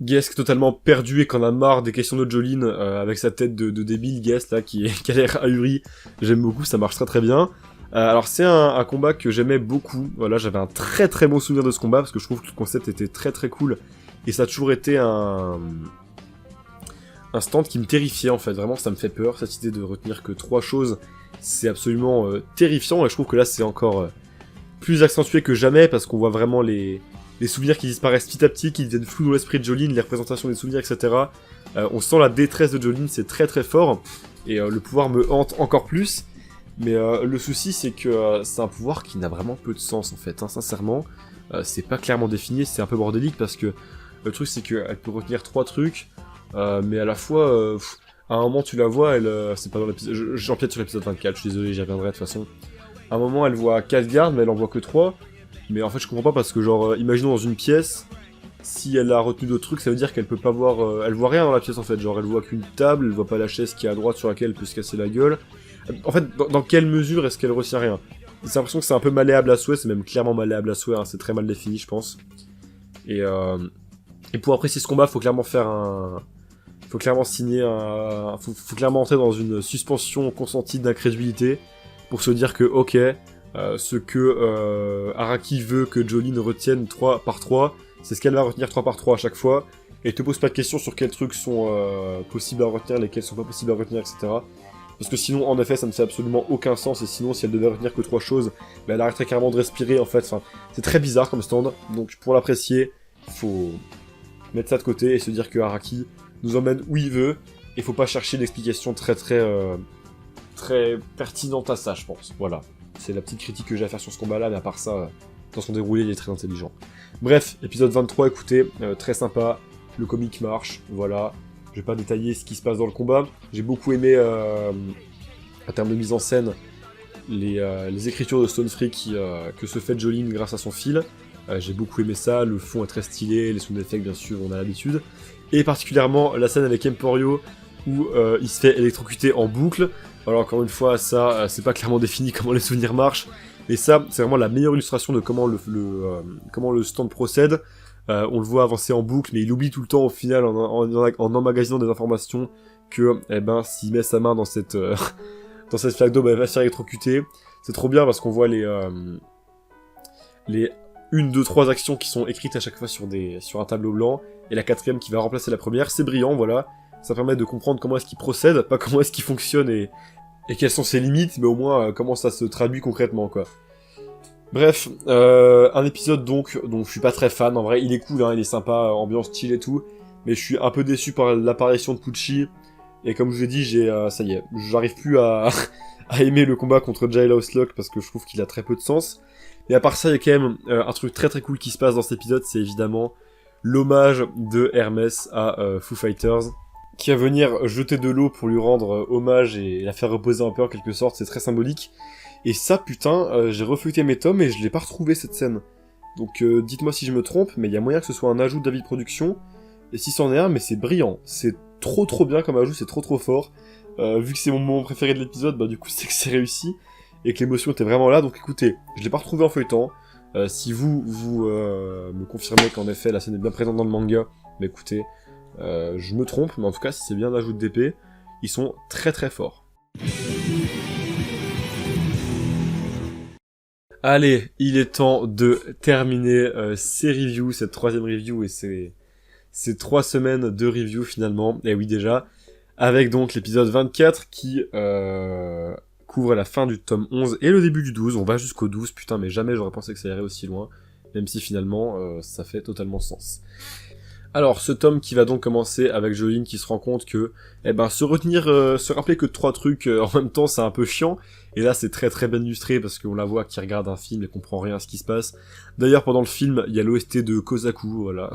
Guest totalement perdu et qu'on a marre des questions de Jolene avec sa tête de débile, Guest là qui a l'air ahuri, j'aime beaucoup, ça marche très bien. Alors c'est un combat que j'aimais beaucoup, voilà, j'avais un très bon souvenir de ce combat parce que je trouve que le concept était très cool et ça a toujours été un stand qui me terrifiait en fait, vraiment ça me fait peur, cette idée de retenir que 3 choses, c'est absolument terrifiant et je trouve que là c'est encore plus accentué que jamais parce qu'on voit vraiment les souvenirs qui disparaissent petit à petit, qui deviennent flous dans l'esprit de Jolene, les représentations des souvenirs, etc. On sent la détresse de Jolene, c'est très fort, et le pouvoir me hante encore plus, mais le souci c'est que c'est un pouvoir qui n'a vraiment peu de sens en fait, hein, sincèrement, c'est pas clairement défini, c'est un peu bordélique parce que le truc c'est qu'elle peut retenir 3 trucs, mais à la fois, à un moment tu la vois, c'est pas dans l'épisode, j'empiète sur l'épisode 24, je suis désolé, j'y reviendrai de toute façon. À un moment elle voit 4 gardes, mais elle en voit que 3, mais en fait je comprends pas parce que genre, imaginons dans une pièce, si elle a retenu d'autres trucs, ça veut dire qu'elle peut pas voir, elle voit rien dans la pièce en fait, genre elle voit qu'une table, elle voit pas la chaise qui est à droite sur laquelle elle peut se casser la gueule. En fait, dans quelle mesure est-ce qu'elle retient rien? J'ai l'impression que c'est un peu malléable à souhait, c'est même clairement malléable à souhait, hein, c'est très mal défini je pense. Et pour apprécier ce combat, faut clairement faire faut clairement signer faut clairement entrer dans une suspension consentie d'incrédulité pour se dire que ok, ce que Araki veut que Jolene retienne 3 par 3, c'est ce qu'elle va retenir 3 par 3 à chaque fois, et te pose pas de questions sur quels trucs sont possibles à retenir, lesquels sont pas possibles à retenir, etc. Parce que sinon, en effet, ça ne fait absolument aucun sens, et sinon, si elle devait retenir que 3 choses, bah, elle arrêterait carrément de respirer, en fait. Enfin, c'est très bizarre comme stand, donc pour l'apprécier, faut mettre ça de côté et se dire que Araki nous emmène où il veut, et faut pas chercher d'explication très pertinente à ça, je pense. Voilà. C'est la petite critique que j'ai à faire sur ce combat-là, mais à part ça, dans son déroulé, il est très intelligent. Bref, épisode 23, écoutez, très sympa, le comic marche, voilà. Je vais pas détailler ce qui se passe dans le combat. J'ai beaucoup aimé, en termes de mise en scène, les écritures de Stone Free que se fait Jolene grâce à son fil. J'ai beaucoup aimé ça, le fond est très stylé, les sound effects bien sûr, on a l'habitude. Et particulièrement la scène avec Emporio, où il se fait électrocuter en boucle. Alors encore une fois, ça, c'est pas clairement défini comment les souvenirs marchent, mais ça, c'est vraiment la meilleure illustration de comment le stand procède. On le voit avancer en boucle, mais il oublie tout le temps au final, en emmagasinant des informations, que, eh ben, s'il met sa main dans cette flaque d'eau, bah, elle va se faire électrocuter. C'est trop bien parce qu'on voit les 1, 2, 3 actions qui sont écrites à chaque fois sur un tableau blanc, et la 4ème qui va remplacer la première, c'est brillant, voilà. Ça permet de comprendre comment est-ce qu'il procède, pas comment est-ce qu'il fonctionne et quelles sont ses limites, mais au moins comment ça se traduit concrètement, quoi. Bref, un épisode donc dont je suis pas très fan, en vrai, il est cool, hein, il est sympa, ambiance chill et tout, mais je suis un peu déçu par l'apparition de Pucci, et comme je vous ai dit, ça y est, j'arrive plus à aimer le combat contre Jailhouse Lock parce que je trouve qu'il a très peu de sens. Et à part ça, il y a quand même un truc très cool qui se passe dans cet épisode, c'est évidemment l'hommage de Hermès à Foo Fighters, qui va venir jeter de l'eau pour lui rendre hommage et la faire reposer un peu en quelque sorte, c'est très symbolique. Et ça, putain, j'ai refeuilleté mes tomes et je l'ai pas retrouvé cette scène. Donc dites-moi si je me trompe, mais il y a moyen que ce soit un ajout d'avis de production, et si c'en est un, mais c'est brillant, c'est trop bien comme ajout, c'est trop fort. Vu que c'est mon moment préféré de l'épisode, bah du coup c'est que c'est réussi, et que l'émotion était vraiment là, donc écoutez, je l'ai pas retrouvé en feuilletant, Si vous me confirmez qu'en effet la scène est bien présente dans le manga, bah écoutez, je me trompe, mais en tout cas si c'est bien l'ajout d'épée, ils sont très très forts. Allez, il est temps de terminer ces reviews, cette 3e review et ces 3 semaines de review finalement, et oui déjà, avec donc l'épisode 24 qui couvre la fin du tome 11 et le début du 12, on va jusqu'au 12, putain mais jamais j'aurais pensé que ça irait aussi loin, même si finalement ça fait totalement sens. Alors ce tome qui va donc commencer avec Jolyne qui se rend compte que se rappeler que 3 trucs en même temps c'est un peu chiant, et là c'est très très bien illustré parce qu'on la voit qui regarde un film et comprend rien à ce qui se passe. D'ailleurs pendant le film il y a l'OST de Kozaku, voilà,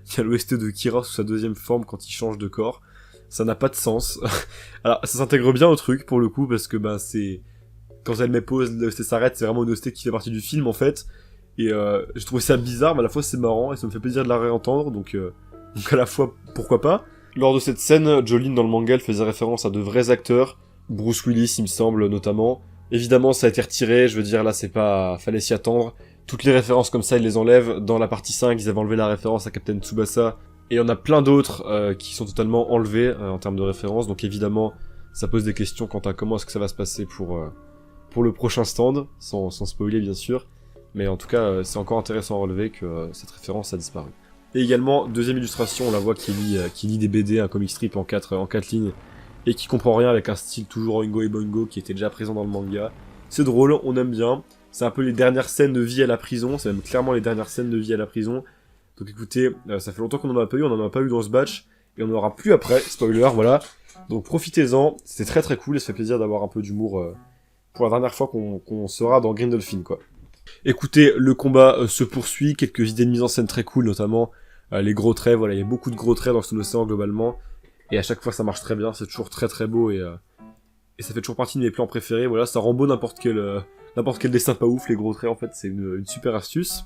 il y a l'OST de Kira sous sa 2e forme quand il change de corps. Ça n'a pas de sens. Alors, ça s'intègre bien au truc, pour le coup, parce que, c'est... Quand elle met pause, l'OST s'arrête, c'est vraiment une OST qui fait partie du film, en fait. Et j'ai trouvé ça bizarre, mais à la fois c'est marrant, et ça me fait plaisir de la réentendre, donc à la fois, pourquoi pas. Lors de cette scène, Jolyne, dans le manga, elle faisait référence à de vrais acteurs. Bruce Willis, il me semble, notamment. Évidemment, ça a été retiré, je veux dire, là, c'est pas... Fallait s'y attendre. Toutes les références comme ça, ils les enlèvent. Dans la partie 5, ils avaient enlevé la référence à Captain Tsubasa. Et il y en a plein d'autres qui sont totalement enlevés en termes de références, donc évidemment ça pose des questions quant à comment est-ce que ça va se passer pour le prochain stand, sans spoiler bien sûr, mais en tout cas c'est encore intéressant à relever que cette référence a disparu. Et également, 2e illustration, on la voit qui lit des BD, un comic strip en 4 lignes, et qui comprend rien avec un style toujours Oingo et Boingo qui était déjà présent dans le manga. C'est drôle, on aime bien, c'est un peu les dernières scènes de vie à la prison, c'est même clairement les dernières scènes de vie à la prison. Donc écoutez, ça fait longtemps qu'on en a pas eu, on en a pas eu dans ce batch, et on en aura plus après, spoiler, voilà. Donc profitez-en, c'était très très cool, et ça fait plaisir d'avoir un peu d'humour pour la dernière fois qu'on sera dans Grindolphin, quoi. Écoutez, le combat se poursuit, quelques idées de mise en scène très cool, notamment les gros traits, voilà, il y a beaucoup de gros traits dans Stone Ocean globalement, et à chaque fois ça marche très bien, c'est toujours très très beau, et ça fait toujours partie de mes plans préférés, voilà, ça rend beau n'importe quel dessin pas ouf, les gros traits en fait, c'est une super astuce.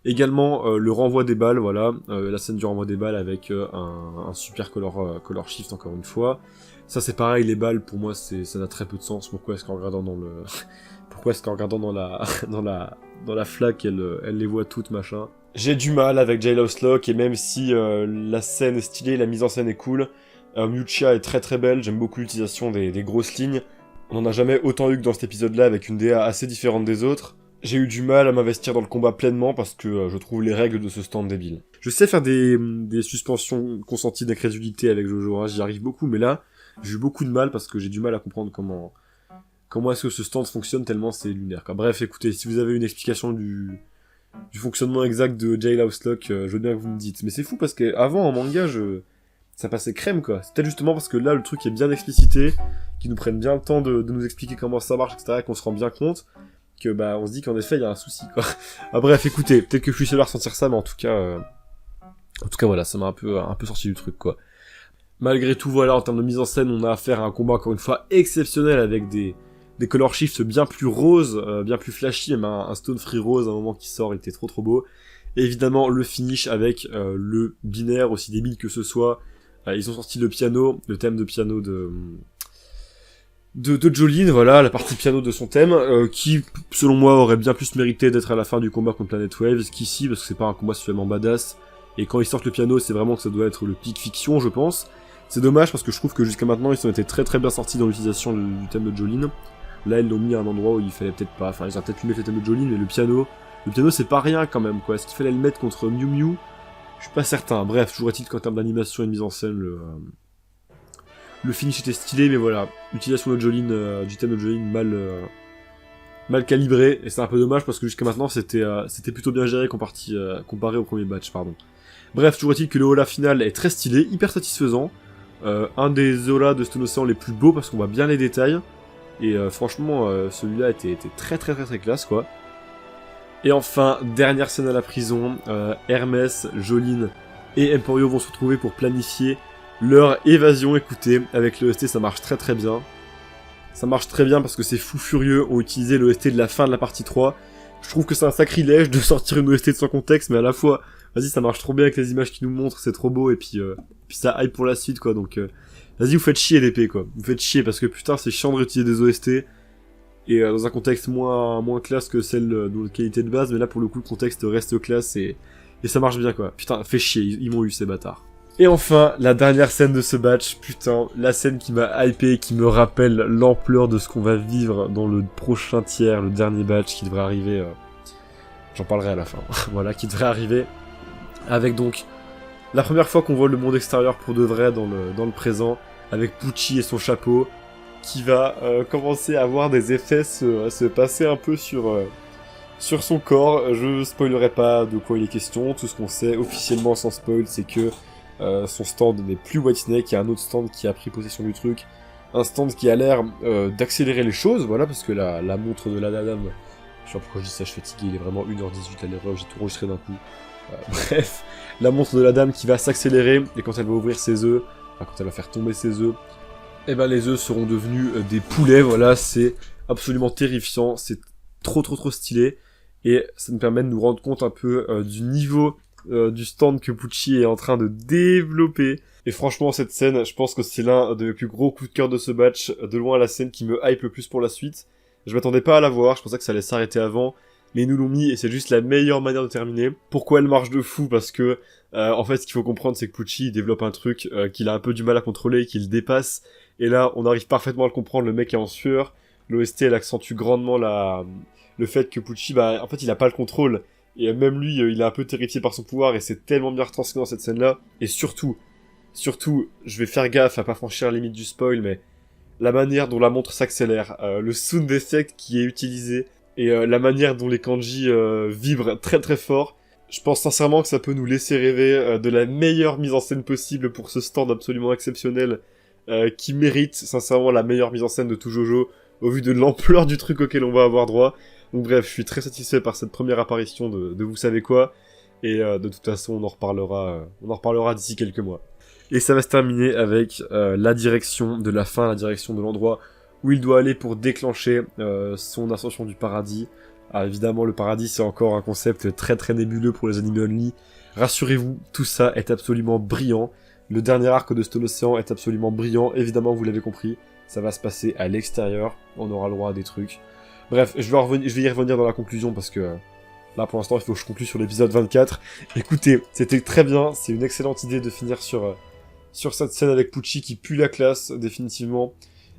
Également le renvoi des balles, voilà, la scène du renvoi des balles avec un super color shift encore une fois. Ça c'est pareil, les balles pour moi ça n'a très peu de sens. Pourquoi est-ce qu'en regardant dans la flaque elle les voit toutes machin. J'ai du mal avec Jailhouse Lock, et même si la scène est stylée, la mise en scène est cool, Miuccia est très très belle, j'aime beaucoup l'utilisation des grosses lignes. On en a jamais autant eu que dans cet épisode-là avec une DA assez différente des autres. J'ai eu du mal à m'investir dans le combat pleinement parce que je trouve les règles de ce stand débiles. Je sais faire des suspensions consenties d'incrédulité avec Jojo, hein, j'y arrive beaucoup, mais là, j'ai eu beaucoup de mal parce que j'ai du mal à comprendre comment est-ce que ce stand fonctionne tellement c'est lunaire, quoi. Bref, écoutez, si vous avez une explication du fonctionnement exact de Jailhouse Lock, je veux bien que vous me dites. Mais c'est fou parce qu'avant, en manga, ça passait crème, quoi. C'est peut-être justement parce que là, le truc est bien explicité, qu'ils nous prennent bien le temps de nous expliquer comment ça marche, etc., et qu'on se rend bien compte que on se dit qu'en effet il y a un souci, quoi. Ah bref, écoutez, peut-être que je suis seul à ressentir ça, mais en tout cas voilà, ça m'a un peu sorti du truc, quoi. Malgré tout, voilà, en termes de mise en scène, on a affaire à un combat encore une fois exceptionnel avec des color shifts bien plus roses, bien plus flashy, même un Stone Free Rose à un moment qui sort, il était trop beau. Et évidemment le finish avec le binaire, aussi débile que ce soit. Ils ont sorti le thème de piano de Jolyne, voilà, la partie piano de son thème, qui, selon moi, aurait bien plus mérité d'être à la fin du combat contre Planet Waves qu'ici, parce que c'est pas un combat suffisamment badass, et quand ils sortent le piano, c'est vraiment que ça doit être le pic fiction, je pense. C'est dommage, parce que je trouve que jusqu'à maintenant, ils ont été très très bien sortis dans l'utilisation du thème de Jolyne. Là, ils l'ont mis à un endroit où il fallait peut-être pas, enfin, ils auraient peut-être pu mettre le thème de Jolyne, mais le piano c'est pas rien quand même, quoi. Est-ce qu'il fallait le mettre contre Miu Miu? Je suis pas certain. Bref, toujours est-il qu'en termes d'animation et de mise en scène, le finish était stylé, mais voilà, l'utilisation de Jolyne, du thème de Jolyne mal calibré, et c'est un peu dommage parce que jusqu'à maintenant c'était plutôt bien géré comparé au premier batch, pardon. Bref, toujours est-il que le Ola final est très stylé, hyper satisfaisant, un des Ola de Stone Ocean les plus beaux parce qu'on voit bien les détails, et franchement celui-là était très très très très classe, quoi. Et enfin, dernière scène à la prison, Hermès, Jolyne et Emporio vont se retrouver pour planifier leur évasion. Écoutez, avec l'OST ça marche très très bien. Ça marche très bien parce que ces fous furieux ont utilisé l'OST de la fin de la partie 3. Je trouve que c'est un sacrilège de sortir une OST de son contexte, mais à la fois, vas-y, ça marche trop bien avec les images qu'ils nous montrent, c'est trop beau, et puis ça hype pour la suite, quoi, donc vas-y, vous faites chier l'épée, quoi. Vous faites chier, parce que putain, c'est chiant de réutiliser des OST. et dans un contexte moins classe que celle de notre qualité de base, mais là pour le coup le contexte reste classe et ça marche bien quoi. Putain, fait chier, ils m'ont eu ces bâtards. Et enfin, la dernière scène de ce batch, putain, la scène qui m'a hypé, qui me rappelle l'ampleur de ce qu'on va vivre dans le prochain tiers, le dernier batch qui devrait arriver, j'en parlerai à la fin, voilà, qui devrait arriver, avec donc la première fois qu'on voit le monde extérieur pour de vrai dans le présent, avec Pucci et son chapeau, qui va commencer à avoir des effets se passer un peu sur son corps. Je spoilerai pas de quoi il est question, tout ce qu'on sait officiellement sans spoil, c'est que son stand n'est plus Whitesnake, il y a un autre stand qui a pris possession du truc, un stand qui a l'air d'accélérer les choses, voilà, parce que la montre de la dame, je sais pas pourquoi je dis ça, je suis fatigué, il est vraiment 1h18 à l'heure, j'ai tout enregistré d'un coup. Bref, la montre de la dame qui va s'accélérer, et quand elle va ouvrir ses œufs, enfin, quand elle va faire tomber ses œufs, et ben les œufs seront devenus des poulets, voilà, c'est absolument terrifiant, c'est trop stylé, et ça nous permet de nous rendre compte un peu du niveau du stand que Pucci est en train de développer. Et franchement, cette scène, je pense que c'est l'un des plus gros coups de cœur de ce batch, de loin la scène qui me hype le plus pour la suite. Je m'attendais pas à la voir, je pensais que ça allait s'arrêter avant, mais ils nous l'ont mis et c'est juste la meilleure manière de terminer. Pourquoi elle marche de fou? Parce que, en fait, ce qu'il faut comprendre, c'est que Pucci développe un truc qu'il a un peu du mal à contrôler, qu'il dépasse, et là, on arrive parfaitement à le comprendre, le mec est en sueur, l'OST, elle accentue grandement le fait que Pucci, en fait, il a pas le contrôle, et même lui, il est un peu terrifié par son pouvoir, et c'est tellement bien retranscrit dans cette scène-là, et surtout, je vais faire gaffe à pas franchir la limite du spoil, mais la manière dont la montre s'accélère, le sound effect qui est utilisé, et la manière dont les kanji vibrent très fort, je pense sincèrement que ça peut nous laisser rêver de la meilleure mise en scène possible pour ce stand absolument exceptionnel, qui mérite sincèrement la meilleure mise en scène de tout JoJo, au vu de l'ampleur du truc auquel on va avoir droit. Donc bref, je suis très satisfait par cette première apparition de vous savez quoi, et de toute façon on en reparlera d'ici quelques mois. Et ça va se terminer avec la direction de la fin, la direction de l'endroit où il doit aller pour déclencher son ascension du paradis. Alors évidemment, le paradis c'est encore un concept très nébuleux pour les animés only. Rassurez-vous, tout ça est absolument brillant. Le dernier arc de Stone Ocean est absolument brillant, évidemment vous l'avez compris. Ça va se passer à l'extérieur, on aura le droit à des trucs. Bref, je vais y revenir dans la conclusion parce que là pour l'instant il faut que je conclue sur l'épisode 24. Écoutez, c'était très bien, c'est une excellente idée de finir sur cette scène avec Pucci qui pue la classe définitivement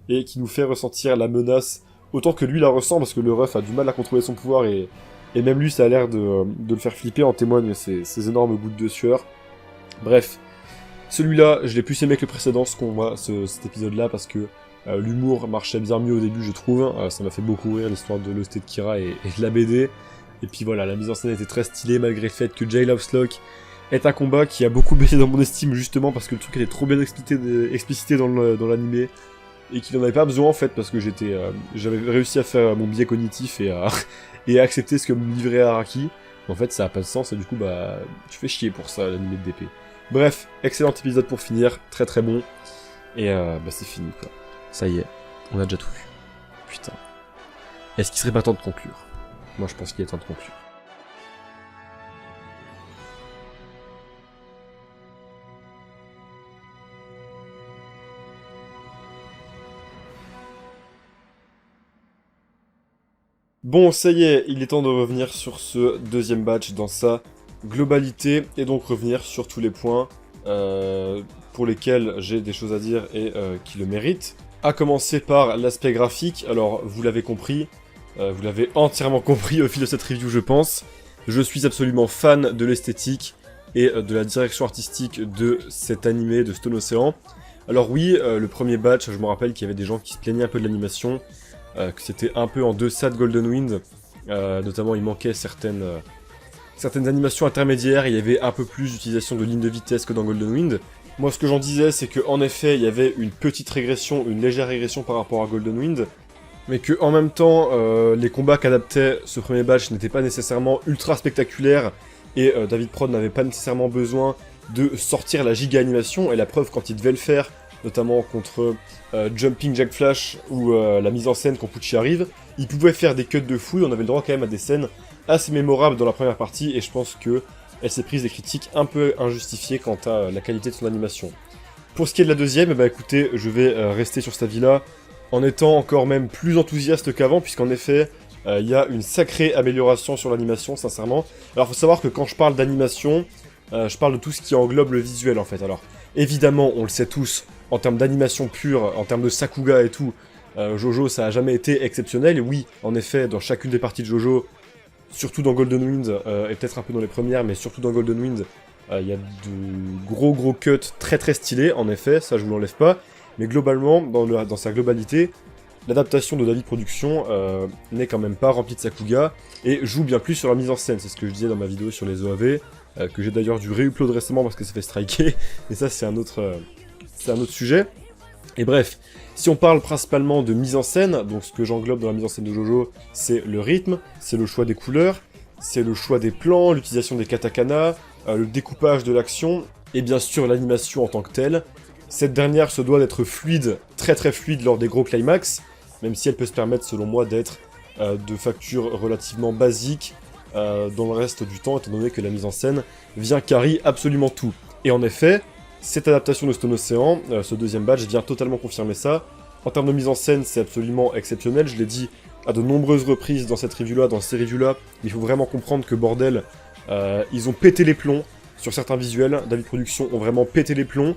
et qui nous fait ressentir la menace autant que lui la ressent parce que le ref a du mal à contrôler son pouvoir et même lui ça a l'air de le faire flipper, en témoignent ces énormes gouttes de sueur. Bref, celui-là je l'ai plus aimé que le précédent, cet épisode-là, parce que l'humour marchait bien mieux au début je trouve, ça m'a fait beaucoup rire l'histoire de l'OST de Kira et de la BD, et puis voilà, la mise en scène était très stylée malgré le fait que J-Love's Lock est un combat qui a beaucoup baissé dans mon estime justement parce que le truc était trop bien explicité dans l'animé et qu'il n'en avait pas besoin en fait parce que j'avais réussi à faire mon biais cognitif et à accepter ce que me livrait Araki. En fait ça a pas de sens et du coup tu fais chier pour ça l'animé de DP. Bref, excellent épisode pour finir, très bon et c'est fini quoi. Ça y est, on a déjà tout vu. Putain. Est-ce qu'il serait pas temps de conclure? Moi je pense qu'il est temps de conclure. Bon, ça y est, il est temps de revenir sur ce deuxième batch dans sa globalité, et donc revenir sur tous les points pour lesquels j'ai des choses à dire et qui le méritent. À commencer par l'aspect graphique, alors vous l'avez compris, vous l'avez entièrement compris au fil de cette review je pense, je suis absolument fan de l'esthétique et de la direction artistique de cet animé de Stone Ocean. Alors oui, le premier batch, je me rappelle qu'il y avait des gens qui se plaignaient un peu de l'animation, que c'était un peu en deçà de Golden Wind, notamment il manquait certaines animations intermédiaires, il y avait un peu plus d'utilisation de lignes de vitesse que dans Golden Wind. Moi ce que j'en disais c'est qu'en effet il y avait une petite régression, une légère régression par rapport à Golden Wind, mais que en même temps les combats qu'adaptait ce premier batch n'étaient pas nécessairement ultra spectaculaires, et David Prod n'avait pas nécessairement besoin de sortir la giga animation, et la preuve quand il devait le faire, notamment contre Jumping Jack Flash ou la mise en scène quand Pucci arrive, il pouvait faire des cuts de fou, et on avait le droit quand même à des scènes assez mémorables dans la première partie, et je pense que elle s'est prise des critiques un peu injustifiées quant à la qualité de son animation. Pour ce qui est de la deuxième, écoutez, je vais rester sur cet avis-là, en étant encore même plus enthousiaste qu'avant, puisqu'en effet, il y a une sacrée amélioration sur l'animation, sincèrement. Alors, faut savoir que quand je parle d'animation, je parle de tout ce qui englobe le visuel, en fait. Alors, évidemment, on le sait tous, en termes d'animation pure, en termes de Sakuga et tout, Jojo, ça a jamais été exceptionnel. Et oui, en effet, dans chacune des parties de Jojo, surtout dans Golden Wind, et peut-être un peu dans les premières, mais surtout dans Golden Wind, il y a de gros cuts très très stylés, en effet, ça je vous l'enlève pas. Mais globalement, dans sa globalité, l'adaptation de David Productions n'est quand même pas remplie de Sakuga, et joue bien plus sur la mise en scène. C'est ce que je disais dans ma vidéo sur les OAV, que j'ai d'ailleurs dû réupload récemment parce que ça fait striker, mais ça c'est un autre sujet. Et bref, si on parle principalement de mise en scène, donc ce que j'englobe dans la mise en scène de Jojo, c'est le rythme, c'est le choix des couleurs, c'est le choix des plans, l'utilisation des katakana, le découpage de l'action, et bien sûr l'animation en tant que telle. Cette dernière se doit d'être fluide, très très fluide lors des gros climax, même si elle peut se permettre selon moi d'être de facture relativement basique dans le reste du temps, étant donné que la mise en scène vient carry absolument tout. Et en effet, cette adaptation de Stone Ocean, ce deuxième batch, vient totalement confirmer ça. En termes de mise en scène, c'est absolument exceptionnel, je l'ai dit à de nombreuses reprises dans cette review-là, dans ces reviews-là, il faut vraiment comprendre que bordel, ils ont pété les plombs sur certains visuels, David Productions ont vraiment pété les plombs,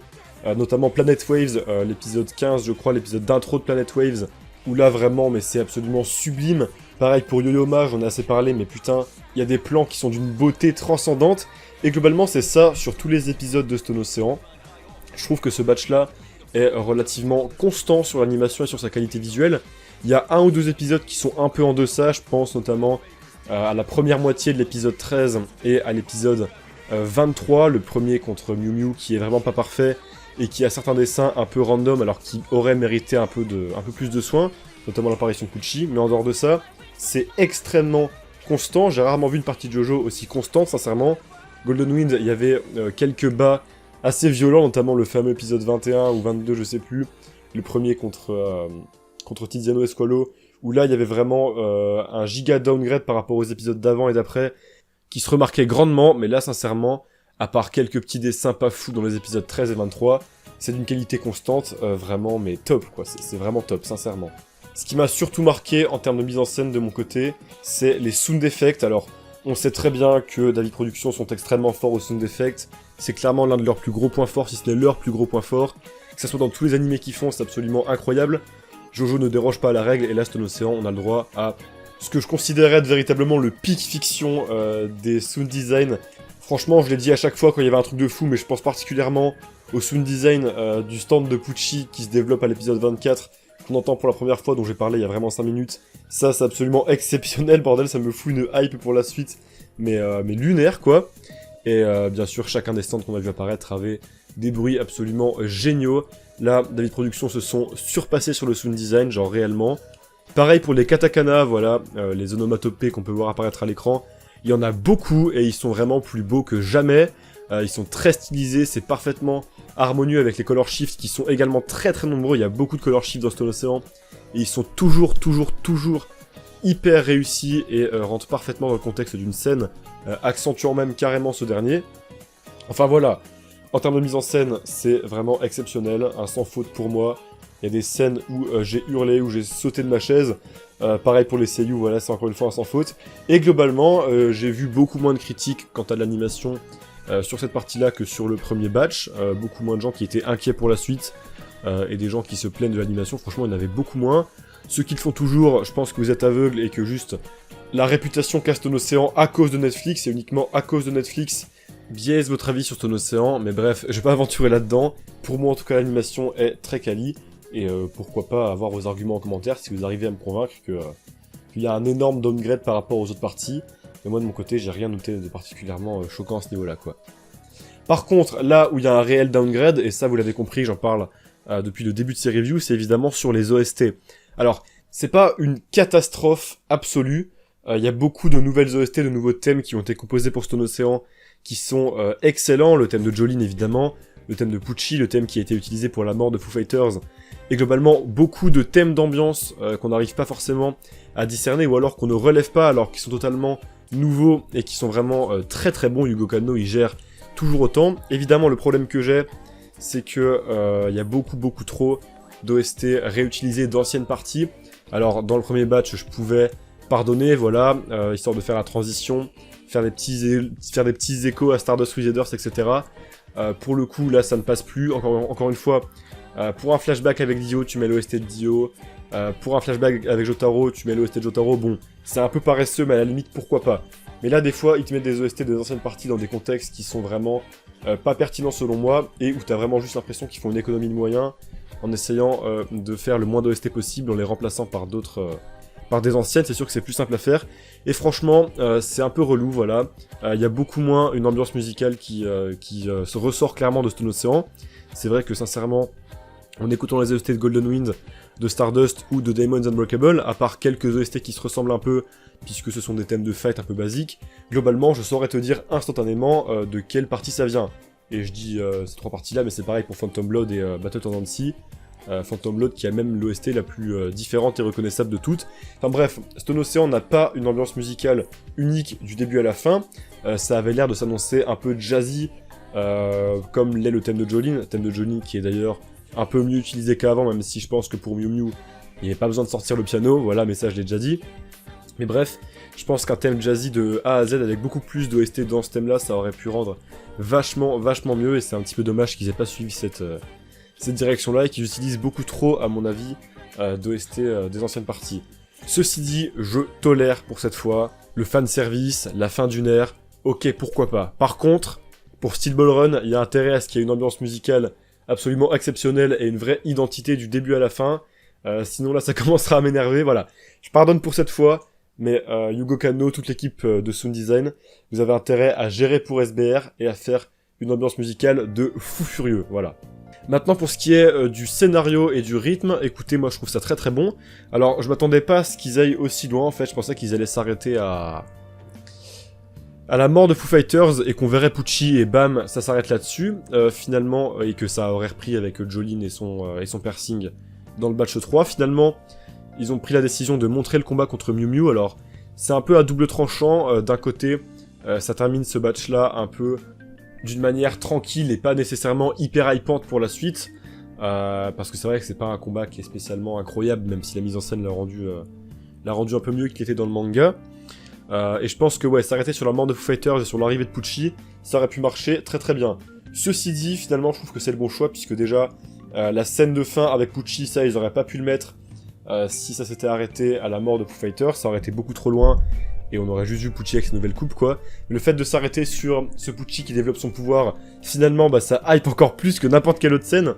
notamment Planet Waves, l'épisode 15 je crois, l'épisode d'intro de Planet Waves, où là vraiment, mais c'est absolument sublime. Pareil pour Yo-Yo Ma, j'en ai assez parlé, mais putain, il y a des plans qui sont d'une beauté transcendante, et globalement c'est ça sur tous les épisodes de Stone Ocean. Je trouve que ce batch-là est relativement constant sur l'animation et sur sa qualité visuelle. Il y a un ou deux épisodes qui sont un peu en deçà, je pense notamment à la première moitié de l'épisode 13 et à l'épisode 23, le premier contre Miu Miu, qui est vraiment pas parfait, et qui a certains dessins un peu random, alors qui auraient mérité un peu plus de soin, notamment l'apparition de Pucci, mais en dehors de ça, c'est extrêmement constant. J'ai rarement vu une partie de Jojo aussi constante, sincèrement. Golden Wind, il y avait quelques bas assez violents, notamment le fameux épisode 21 ou 22, je sais plus, le premier contre Tiziano et Squalo, où là il y avait vraiment un giga downgrade par rapport aux épisodes d'avant et d'après, qui se remarquait grandement, mais là sincèrement, à part quelques petits dessins pas fous dans les épisodes 13 et 23, c'est d'une qualité constante, vraiment, mais top quoi, c'est vraiment top, sincèrement. Ce qui m'a surtout marqué en termes de mise en scène de mon côté, c'est les sound effects. Alors, on sait très bien que David Productions sont extrêmement forts aux sound effects, c'est clairement l'un de leurs plus gros points forts, si ce n'est leur plus gros point fort, que ce soit dans tous les animés qu'ils font, c'est absolument incroyable. Jojo ne déroge pas à la règle, et là, Stone Ocean, on a le droit à ce que je considérais être véritablement le pic fiction des sound design. Franchement, je l'ai dit à chaque fois quand il y avait un truc de fou, mais je pense particulièrement au sound design du stand de Pucci qui se développe à l'épisode 24, qu'on entend pour la première fois, dont j'ai parlé il y a vraiment 5 minutes. Ça, c'est absolument exceptionnel, bordel, ça me fout une hype pour la suite, mais lunaire, quoi. Et bien sûr, chacun des stands qu'on a vu apparaître avait des bruits absolument géniaux. Là, David Productions se sont surpassés sur le sound design, genre réellement. Pareil pour les katakana, voilà, les onomatopées qu'on peut voir apparaître à l'écran. Il y en a beaucoup, et ils sont vraiment plus beaux que jamais. Ils sont très stylisés, c'est parfaitement harmonieux avec les color shifts qui sont également très très nombreux. Il y a beaucoup de color shifts dans Stone Ocean, et ils sont toujours hyper réussis et rentrent parfaitement dans le contexte d'une scène, accentuant même carrément ce dernier. Enfin voilà, en termes de mise en scène, c'est vraiment exceptionnel, un sans faute pour moi. Il y a des scènes où j'ai hurlé, où j'ai sauté de ma chaise. Pareil pour les seiyuu, voilà, c'est encore une fois un sans faute. Et globalement, j'ai vu beaucoup moins de critiques quant à l'animation sur cette partie-là que sur le premier batch. Beaucoup moins de gens qui étaient inquiets pour la suite, et des gens qui se plaignent de l'animation. Franchement, il y en avait beaucoup moins. Ceux qui le font toujours, je pense que vous êtes aveugles et que juste la réputation qu'a Stone Ocean à cause de Netflix, et uniquement à cause de Netflix, biaise votre avis sur Stone Ocean. Mais bref, je vais pas aventurer là-dedans. Pour moi, en tout cas, l'animation est très quali. Et pourquoi pas avoir vos arguments en commentaire si vous arrivez à me convaincre qu'il y a un énorme downgrade par rapport aux autres parties. Mais moi de mon côté, j'ai rien noté de particulièrement choquant à ce niveau-là, quoi. Par contre, là où il y a un réel downgrade, et ça vous l'avez compris, j'en parle depuis le début de ces reviews, c'est évidemment sur les OST. Alors, c'est pas une catastrophe absolue, il y a beaucoup de nouvelles OST, de nouveaux thèmes qui ont été composés pour Stone Ocean, qui sont excellents, le thème de Jolene évidemment, le thème de Pucci, le thème qui a été utilisé pour la mort de Foo Fighters, et globalement beaucoup de thèmes d'ambiance qu'on n'arrive pas forcément à discerner, ou alors qu'on ne relève pas, alors qu'ils sont totalement nouveaux, et qui sont vraiment très très bons. Yugo Kanno, il gère toujours autant. Évidemment, le problème que j'ai, c'est que y a beaucoup trop d'OST réutilisés d'anciennes parties. Alors dans le premier batch, je pouvais pardonner, voilà, histoire de faire la transition, faire des petits échos à Stardust Wizarders, etc. Pour le coup, là, ça ne passe plus. Encore une fois, pour un flashback avec Dio, tu mets l'OST de Dio. Pour un flashback avec Jotaro, tu mets l'OST de Jotaro. Bon, c'est un peu paresseux, mais à la limite, pourquoi pas. Mais là, des fois, ils te mettent des OST des anciennes parties dans des contextes qui sont vraiment pas pertinents selon moi, et où t'as vraiment juste l'impression qu'ils font une économie de moyens en essayant de faire le moins d'OST possible en les remplaçant par d'autres... par des anciennes. C'est sûr que c'est plus simple à faire. Et franchement, c'est un peu relou, voilà. Il y a beaucoup moins une ambiance musicale qui se ressort clairement de Stone Ocean. C'est vrai que sincèrement, en écoutant les OST de Golden Wind, de Stardust ou de Diamonds Unbreakable, à part quelques OST qui se ressemblent un peu, puisque ce sont des thèmes de fight un peu basiques, globalement, je saurais te dire instantanément de quelle partie ça vient. Et je dis ces trois parties-là, mais c'est pareil pour Phantom Blood et Battle Tendency. Phantom Blood qui a même l'OST la plus différente et reconnaissable de toutes. Enfin bref, Stone Ocean n'a pas une ambiance musicale unique du début à la fin. Ça avait l'air de s'annoncer un peu jazzy, comme l'est le thème de Jolene qui est d'ailleurs un peu mieux utilisé qu'avant, même si je pense que pour Mew Mew, il n'y avait pas besoin de sortir le piano, voilà, mais ça je l'ai déjà dit. Mais bref, je pense qu'un thème jazzy de A à Z avec beaucoup plus d'OST dans ce thème-là, ça aurait pu rendre vachement mieux, et c'est un petit peu dommage qu'ils aient pas suivi cette direction-là et qu'ils utilisent beaucoup trop, à mon avis, d'OST des anciennes parties. Ceci dit, je tolère pour cette fois le fanservice, la fin d'une ère, ok, pourquoi pas. Par contre, pour Steel Ball Run, il y a intérêt à ce qu'il y ait une ambiance musicale absolument exceptionnelle et une vraie identité du début à la fin, sinon là ça commencera à m'énerver, voilà. Je pardonne pour cette fois, mais Yugo Kanno, toute l'équipe de Sound Design, vous avez intérêt à gérer pour SBR et à faire une ambiance musicale de fou furieux, voilà. Maintenant, pour ce qui est du scénario et du rythme, écoutez, moi je trouve ça très bon. Alors, je m'attendais pas à ce qu'ils aillent aussi loin, en fait, je pensais qu'ils allaient s'arrêter à la mort de Foo Fighters et qu'on verrait Pucci et bam, ça s'arrête là-dessus, finalement, et que ça aurait repris avec Jolene et son piercing dans le batch 3. Finalement, ils ont pris la décision de montrer le combat contre Mew Mew, alors c'est un peu à double tranchant, d'un côté, ça termine ce batch-là un peu d'une manière tranquille et pas nécessairement hyper hypante pour la suite, parce que c'est vrai que c'est pas un combat qui est spécialement incroyable, même si la mise en scène l'a rendu un peu mieux qu'il était dans le manga. Et je pense que ouais, s'arrêter sur la mort de Foo Fighters et sur l'arrivée de Pucci, ça aurait pu marcher très bien. Ceci dit, finalement, je trouve que c'est le bon choix, puisque déjà, la scène de fin avec Pucci, ça, ils auraient pas pu le mettre si ça s'était arrêté à la mort de Foo Fighters, ça aurait été beaucoup trop loin, et on aurait juste vu Pucci avec sa nouvelle coupe, quoi. Mais le fait de s'arrêter sur ce Pucci qui développe son pouvoir, finalement, bah, ça hype encore plus que n'importe quelle autre scène,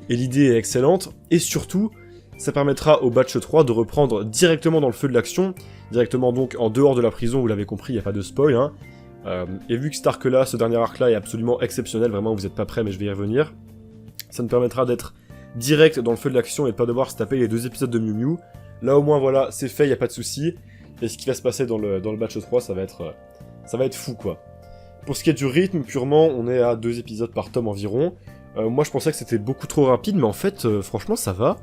et l'idée est excellente, et surtout, ça permettra au batch 3 de reprendre directement dans le feu de l'action, directement donc en dehors de la prison, vous l'avez compris, il n'y a pas de spoil, hein. Et vu que cet arc-là, ce dernier arc-là est absolument exceptionnel, vraiment vous êtes pas prêts mais je vais y revenir, ça me permettra d'être direct dans le feu de l'action et de pas devoir se taper les 2 épisodes de Mew Mew. Là au moins voilà, c'est fait, il n'y a pas de souci. Et ce qui va se passer dans le batch 3, ça va être fou quoi. Pour ce qui est du rythme, purement, on est à 2 épisodes par tome environ. Moi je pensais que c'était beaucoup trop rapide, mais en fait, franchement ça va.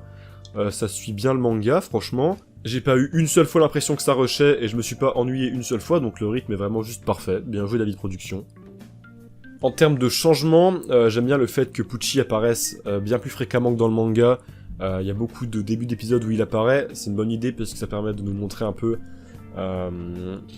Ça suit bien le manga, franchement. J'ai pas eu une seule fois l'impression que ça rushait, et je me suis pas ennuyé une seule fois, donc le rythme est vraiment juste parfait. Bien joué David Production. En termes de changement, j'aime bien le fait que Pucci apparaisse bien plus fréquemment que dans le manga. Il y a beaucoup de débuts d'épisodes où il apparaît, c'est une bonne idée parce que ça permet de nous montrer un peu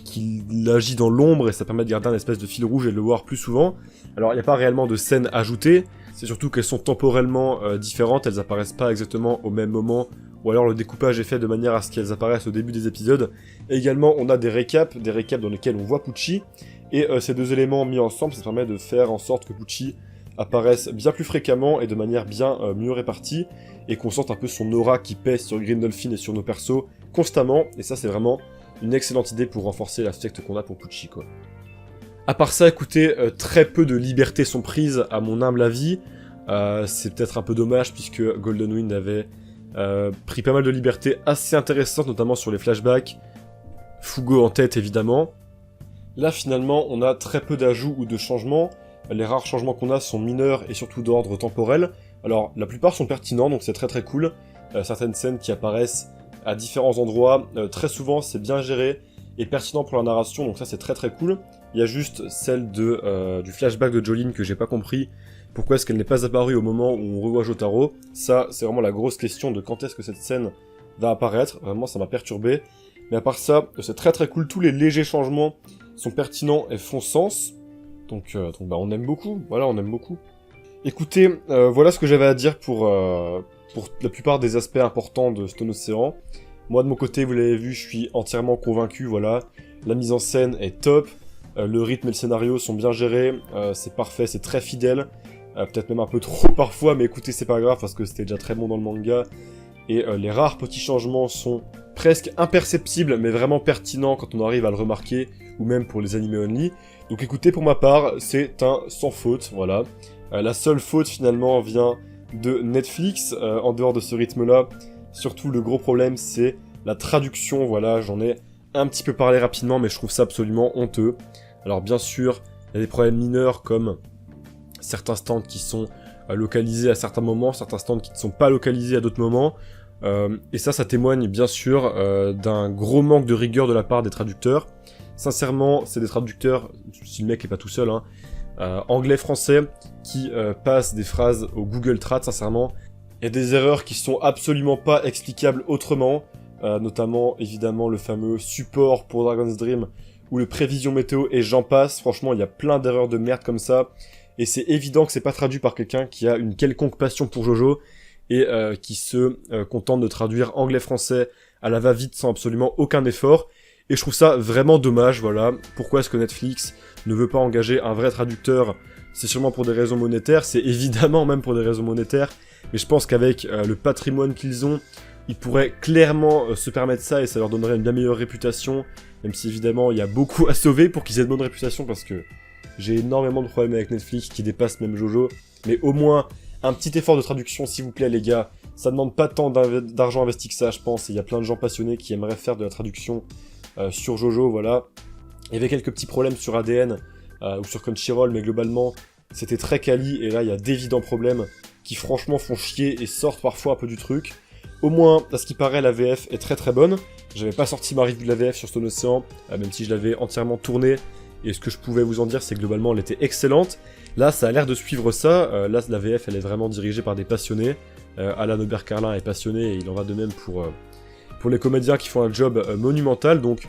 qu'il agit dans l'ombre, et ça permet de garder un espèce de fil rouge et de le voir plus souvent. Alors il n'y a pas réellement de scènes ajoutées, c'est surtout qu'elles sont temporellement différentes, elles apparaissent pas exactement au même moment, ou alors le découpage est fait de manière à ce qu'elles apparaissent au début des épisodes. Et également on a des récaps dans lesquels on voit Pucci, et ces deux éléments mis ensemble, ça permet de faire en sorte que Pucci apparaisse bien plus fréquemment et de manière bien mieux répartie, et qu'on sente un peu son aura qui pèse sur Grindolphin et sur nos persos constamment, et ça c'est vraiment une excellente idée pour renforcer l'affect qu'on a pour Pucci, quoi. À part ça, écoutez, très peu de libertés sont prises à mon humble avis. C'est peut-être un peu dommage puisque Golden Wind avait pris pas mal de libertés assez intéressantes, notamment sur les flashbacks. Fugo en tête, évidemment. Là, finalement, on a très peu d'ajouts ou de changements. Les rares changements qu'on a sont mineurs et surtout d'ordre temporel. Alors, la plupart sont pertinents, donc c'est très cool. Certaines scènes qui apparaissent à différents endroits, très souvent c'est bien géré et pertinent pour la narration, donc ça c'est très cool. Il y a juste celle du flashback de Jolene que j'ai pas compris, Pourquoi est-ce qu'elle n'est pas apparue au moment où on revoit Jotaro? Ça, c'est vraiment la grosse question de quand est-ce que cette scène va apparaître. Vraiment, ça m'a perturbé. Mais à part ça, c'est très très cool. Tous les légers changements sont pertinents et font sens. Donc bah, on aime beaucoup. Voilà, on aime beaucoup. Écoutez, voilà ce que j'avais à dire pour la plupart des aspects importants de Stone Ocean. Moi, de mon côté, vous l'avez vu, je suis entièrement convaincu, voilà. La mise en scène est top. Le rythme et le scénario sont bien gérés. C'est parfait, c'est très fidèle. Peut-être même un peu trop parfois, mais écoutez, c'est pas grave, parce que c'était déjà très bon dans le manga. Et les rares petits changements sont presque imperceptibles, mais vraiment pertinents quand on arrive à le remarquer, ou même pour les animés only. Donc écoutez, pour ma part, c'est un sans faute, voilà. La seule faute, finalement, vient de Netflix, en dehors de ce rythme-là. Surtout, le gros problème, c'est la traduction, voilà, j'en ai un petit peu parlé rapidement, mais je trouve ça absolument honteux. Alors bien sûr, il y a des problèmes mineurs, comme certains stands qui sont localisés à certains moments, certains stands qui ne sont pas localisés à d'autres moments. Et ça témoigne bien sûr d'un gros manque de rigueur de la part des traducteurs. Sincèrement, c'est des traducteurs, si le mec est pas tout seul, hein, anglais-français, qui passent des phrases au Google Trad, sincèrement. Il y a des erreurs qui sont absolument pas explicables autrement, notamment évidemment le fameux support pour Dragon's Dream, ou le prévision météo, et j'en passe. Franchement, il y a plein d'erreurs de merde comme ça, et c'est évident que c'est pas traduit par quelqu'un qui a une quelconque passion pour Jojo, et qui se contente de traduire anglais-français à la va-vite sans absolument aucun effort. Et je trouve ça vraiment dommage, voilà. Pourquoi est-ce que Netflix ne veut pas engager un vrai traducteur? C'est sûrement pour des raisons monétaires, c'est évidemment même pour des raisons monétaires, mais je pense qu'avec le patrimoine qu'ils ont, ils pourraient clairement se permettre ça, et ça leur donnerait une bien meilleure réputation, même si évidemment il y a beaucoup à sauver pour qu'ils aient une bonne réputation, parce que j'ai énormément de problèmes avec Netflix qui dépassent même Jojo, mais au moins un petit effort de traduction s'il vous plaît les gars, ça demande pas tant d'argent investi que ça je pense, et il y a plein de gens passionnés qui aimeraient faire de la traduction sur Jojo, voilà. Il y avait quelques petits problèmes sur ADN ou sur Crunchyroll, mais globalement c'était très quali, et là il y a d'évidents problèmes qui franchement font chier et sortent parfois un peu du truc. Au moins, à ce qui paraît, la VF est très très bonne. J'avais pas sorti ma review de la VF sur Stone Ocean, même si je l'avais entièrement tournée, et ce que je pouvais vous en dire, c'est que globalement elle était excellente. Là, ça a l'air de suivre ça. Là, la VF, elle est vraiment dirigée par des passionnés. Alan Aubert-Carlin est passionné, et il en va de même pour les comédiens qui font un job monumental. Donc,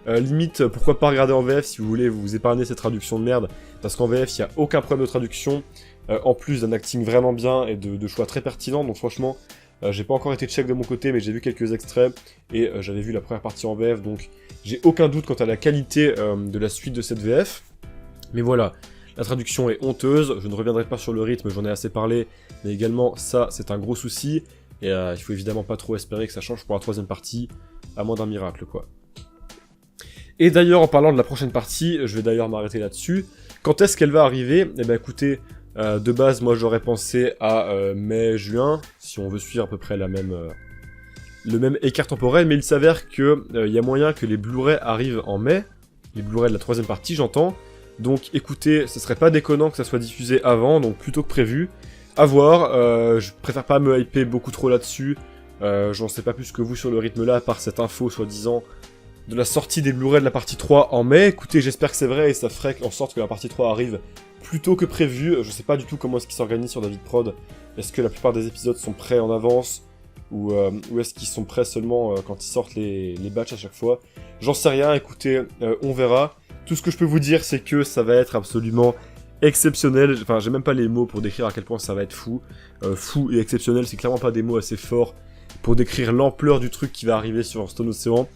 limite, pourquoi pas regarder en VF si vous voulez vous épargner cette traduction de merde, parce qu'en VF, il n'y a aucun problème de traduction, en plus d'un acting vraiment bien et de choix très pertinents. Donc franchement, j'ai pas encore été check de mon côté, mais j'ai vu quelques extraits, et j'avais vu la première partie en VF, donc j'ai aucun doute quant à la qualité de la suite de cette VF. Mais voilà, la traduction est honteuse, je ne reviendrai pas sur le rythme, j'en ai assez parlé, mais également ça, c'est un gros souci, et il faut évidemment pas trop espérer que ça change pour la troisième partie, à moins d'un miracle, quoi. Et d'ailleurs, en parlant de la prochaine partie, je vais d'ailleurs m'arrêter là-dessus. Quand est-ce qu'elle va arriver? Eh ben écoutez, de base, moi j'aurais pensé à mai-juin, si on veut suivre à peu près le même écart temporel, mais il s'avère que y a moyen que les Blu-ray arrivent en mai, les Blu-ray de la troisième partie, j'entends. Donc écoutez, ce serait pas déconnant que ça soit diffusé avant, donc plutôt que prévu. À voir, je préfère pas me hyper beaucoup trop là-dessus, j'en sais pas plus que vous sur le rythme là, à part cette info soi-disant de la sortie des Blu-ray de la partie 3 en mai. Écoutez, j'espère que c'est vrai, et ça ferait en sorte que la partie 3 arrive plus tôt que prévu. Je sais pas du tout comment est-ce qu'ils s'organisent sur David Prod. Est-ce que la plupart des épisodes sont prêts en avance, ou est-ce qu'ils sont prêts seulement quand ils sortent les batchs à chaque fois? J'en sais rien, écoutez, on verra. Tout ce que je peux vous dire, c'est que ça va être absolument exceptionnel. Enfin, j'ai même pas les mots pour décrire à quel point ça va être fou. Fou et exceptionnel, c'est clairement pas des mots assez forts pour décrire l'ampleur du truc qui va arriver sur Stone Ocean.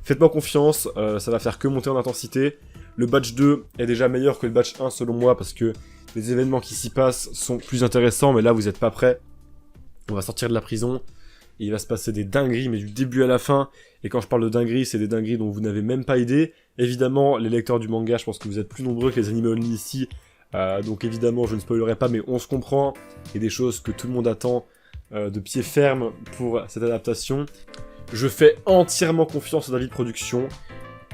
Faites-moi confiance, ça va faire que monter en intensité. Le batch 2 est déjà meilleur que le batch 1 selon moi, parce que les événements qui s'y passent sont plus intéressants, mais là vous êtes pas prêts. On va sortir de la prison, et il va se passer des dingueries, mais du début à la fin. Et quand je parle de dingueries, c'est des dingueries dont vous n'avez même pas idée. Évidemment, les lecteurs du manga, je pense que vous êtes plus nombreux que les animés only ici, donc évidemment je ne spoilerai pas, mais on se comprend. Il y a des choses que tout le monde attend de pied ferme pour cette adaptation. Je fais entièrement confiance à David Productions,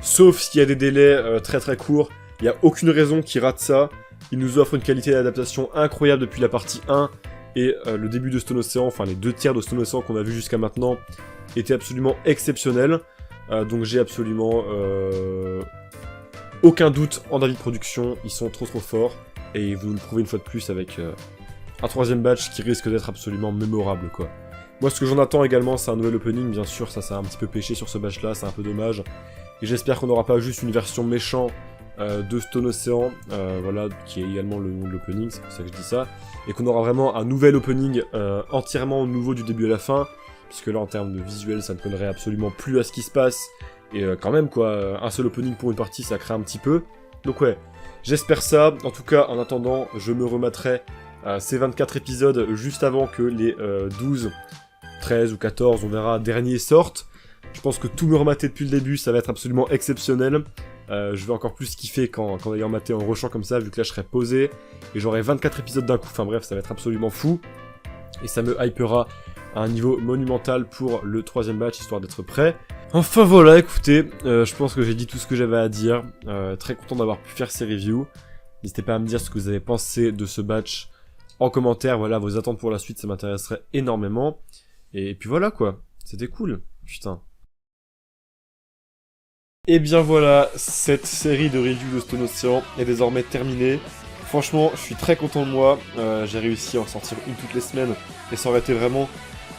sauf s'il y a des délais très très courts. Il n'y a aucune raison qu'il rate ça. Il nous offre une qualité d'adaptation incroyable depuis la partie 1, et le début de Stone Ocean, enfin les 2 tiers de Stone Ocean qu'on a vu jusqu'à maintenant, étaient absolument exceptionnels. Donc j'ai absolument aucun doute en David Productions, ils sont trop forts, et vous nous le prouvez une fois de plus avec un troisième batch qui risque d'être absolument mémorable, quoi. Moi, ce que j'en attends également, c'est un nouvel opening, bien sûr, ça a un petit peu pêché sur ce batch-là, c'est un peu dommage. Et j'espère qu'on n'aura pas juste une version méchant de Stone Ocean, voilà, qui est également le nom de l'opening, c'est pour ça que je dis ça. Et qu'on aura vraiment un nouvel opening entièrement nouveau du début à la fin, puisque là, en termes de visuel, ça ne collerait absolument plus à ce qui se passe. Et quand même, quoi, un seul opening pour une partie, ça craint un petit peu. Donc ouais, j'espère ça. En tout cas, en attendant, je me remettrai ces 24 épisodes juste avant que les 12, 13 ou 14, on verra, derniers sortent. Je pense que tout me remater depuis le début, ça va être absolument exceptionnel. Je vais encore plus kiffer quand ayant maté en rushant comme ça, vu que là je serai posé, et j'aurai 24 épisodes d'un coup, enfin bref, ça va être absolument fou. Et ça me hypera à un niveau monumental pour le troisième batch, histoire d'être prêt. Enfin voilà, écoutez, je pense que j'ai dit tout ce que j'avais à dire. Très content d'avoir pu faire ces reviews. N'hésitez pas à me dire ce que vous avez pensé de ce batch en commentaire, voilà, vos attentes pour la suite, ça m'intéresserait énormément. Et puis voilà quoi, c'était cool, putain. Et bien voilà, cette série de reviews de Stone Ocean est désormais terminée. Franchement, je suis très content de moi, j'ai réussi à en sortir une toutes les semaines, et ça aurait été vraiment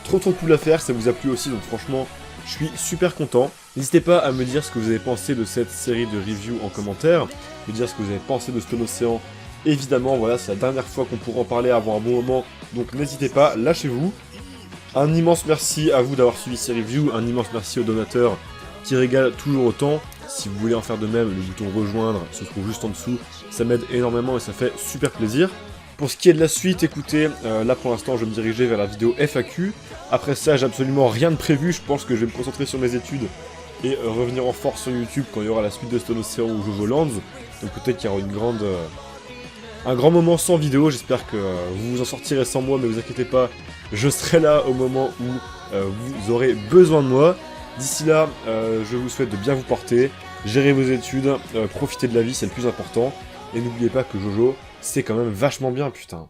trop cool à faire, ça vous a plu aussi, donc franchement, je suis super content. N'hésitez pas à me dire ce que vous avez pensé de cette série de reviews en commentaire, me dire ce que vous avez pensé de Stone Ocean. Évidemment, voilà, c'est la dernière fois qu'on pourra en parler avant un bon moment, donc n'hésitez pas, lâchez-vous. Un immense merci à vous d'avoir suivi ces reviews, un immense merci aux donateurs qui régalent toujours autant. Si vous voulez en faire de même, le bouton rejoindre se trouve juste en dessous, ça m'aide énormément et ça fait super plaisir. Pour ce qui est de la suite, écoutez, là pour l'instant je vais me diriger vers la vidéo FAQ. Après ça, j'ai absolument rien de prévu, je pense que je vais me concentrer sur mes études et revenir en force sur YouTube quand il y aura la suite de Stone Ocean ou Jojo Lands. Donc peut-être qu'il y aura un grand moment sans vidéo, j'espère que vous vous en sortirez sans moi, mais vous inquiétez pas, je serai là au moment où vous aurez besoin de moi. D'ici là, je vous souhaite de bien vous porter, gérer vos études, profiter de la vie, c'est le plus important. Et n'oubliez pas que Jojo, c'est quand même vachement bien, putain.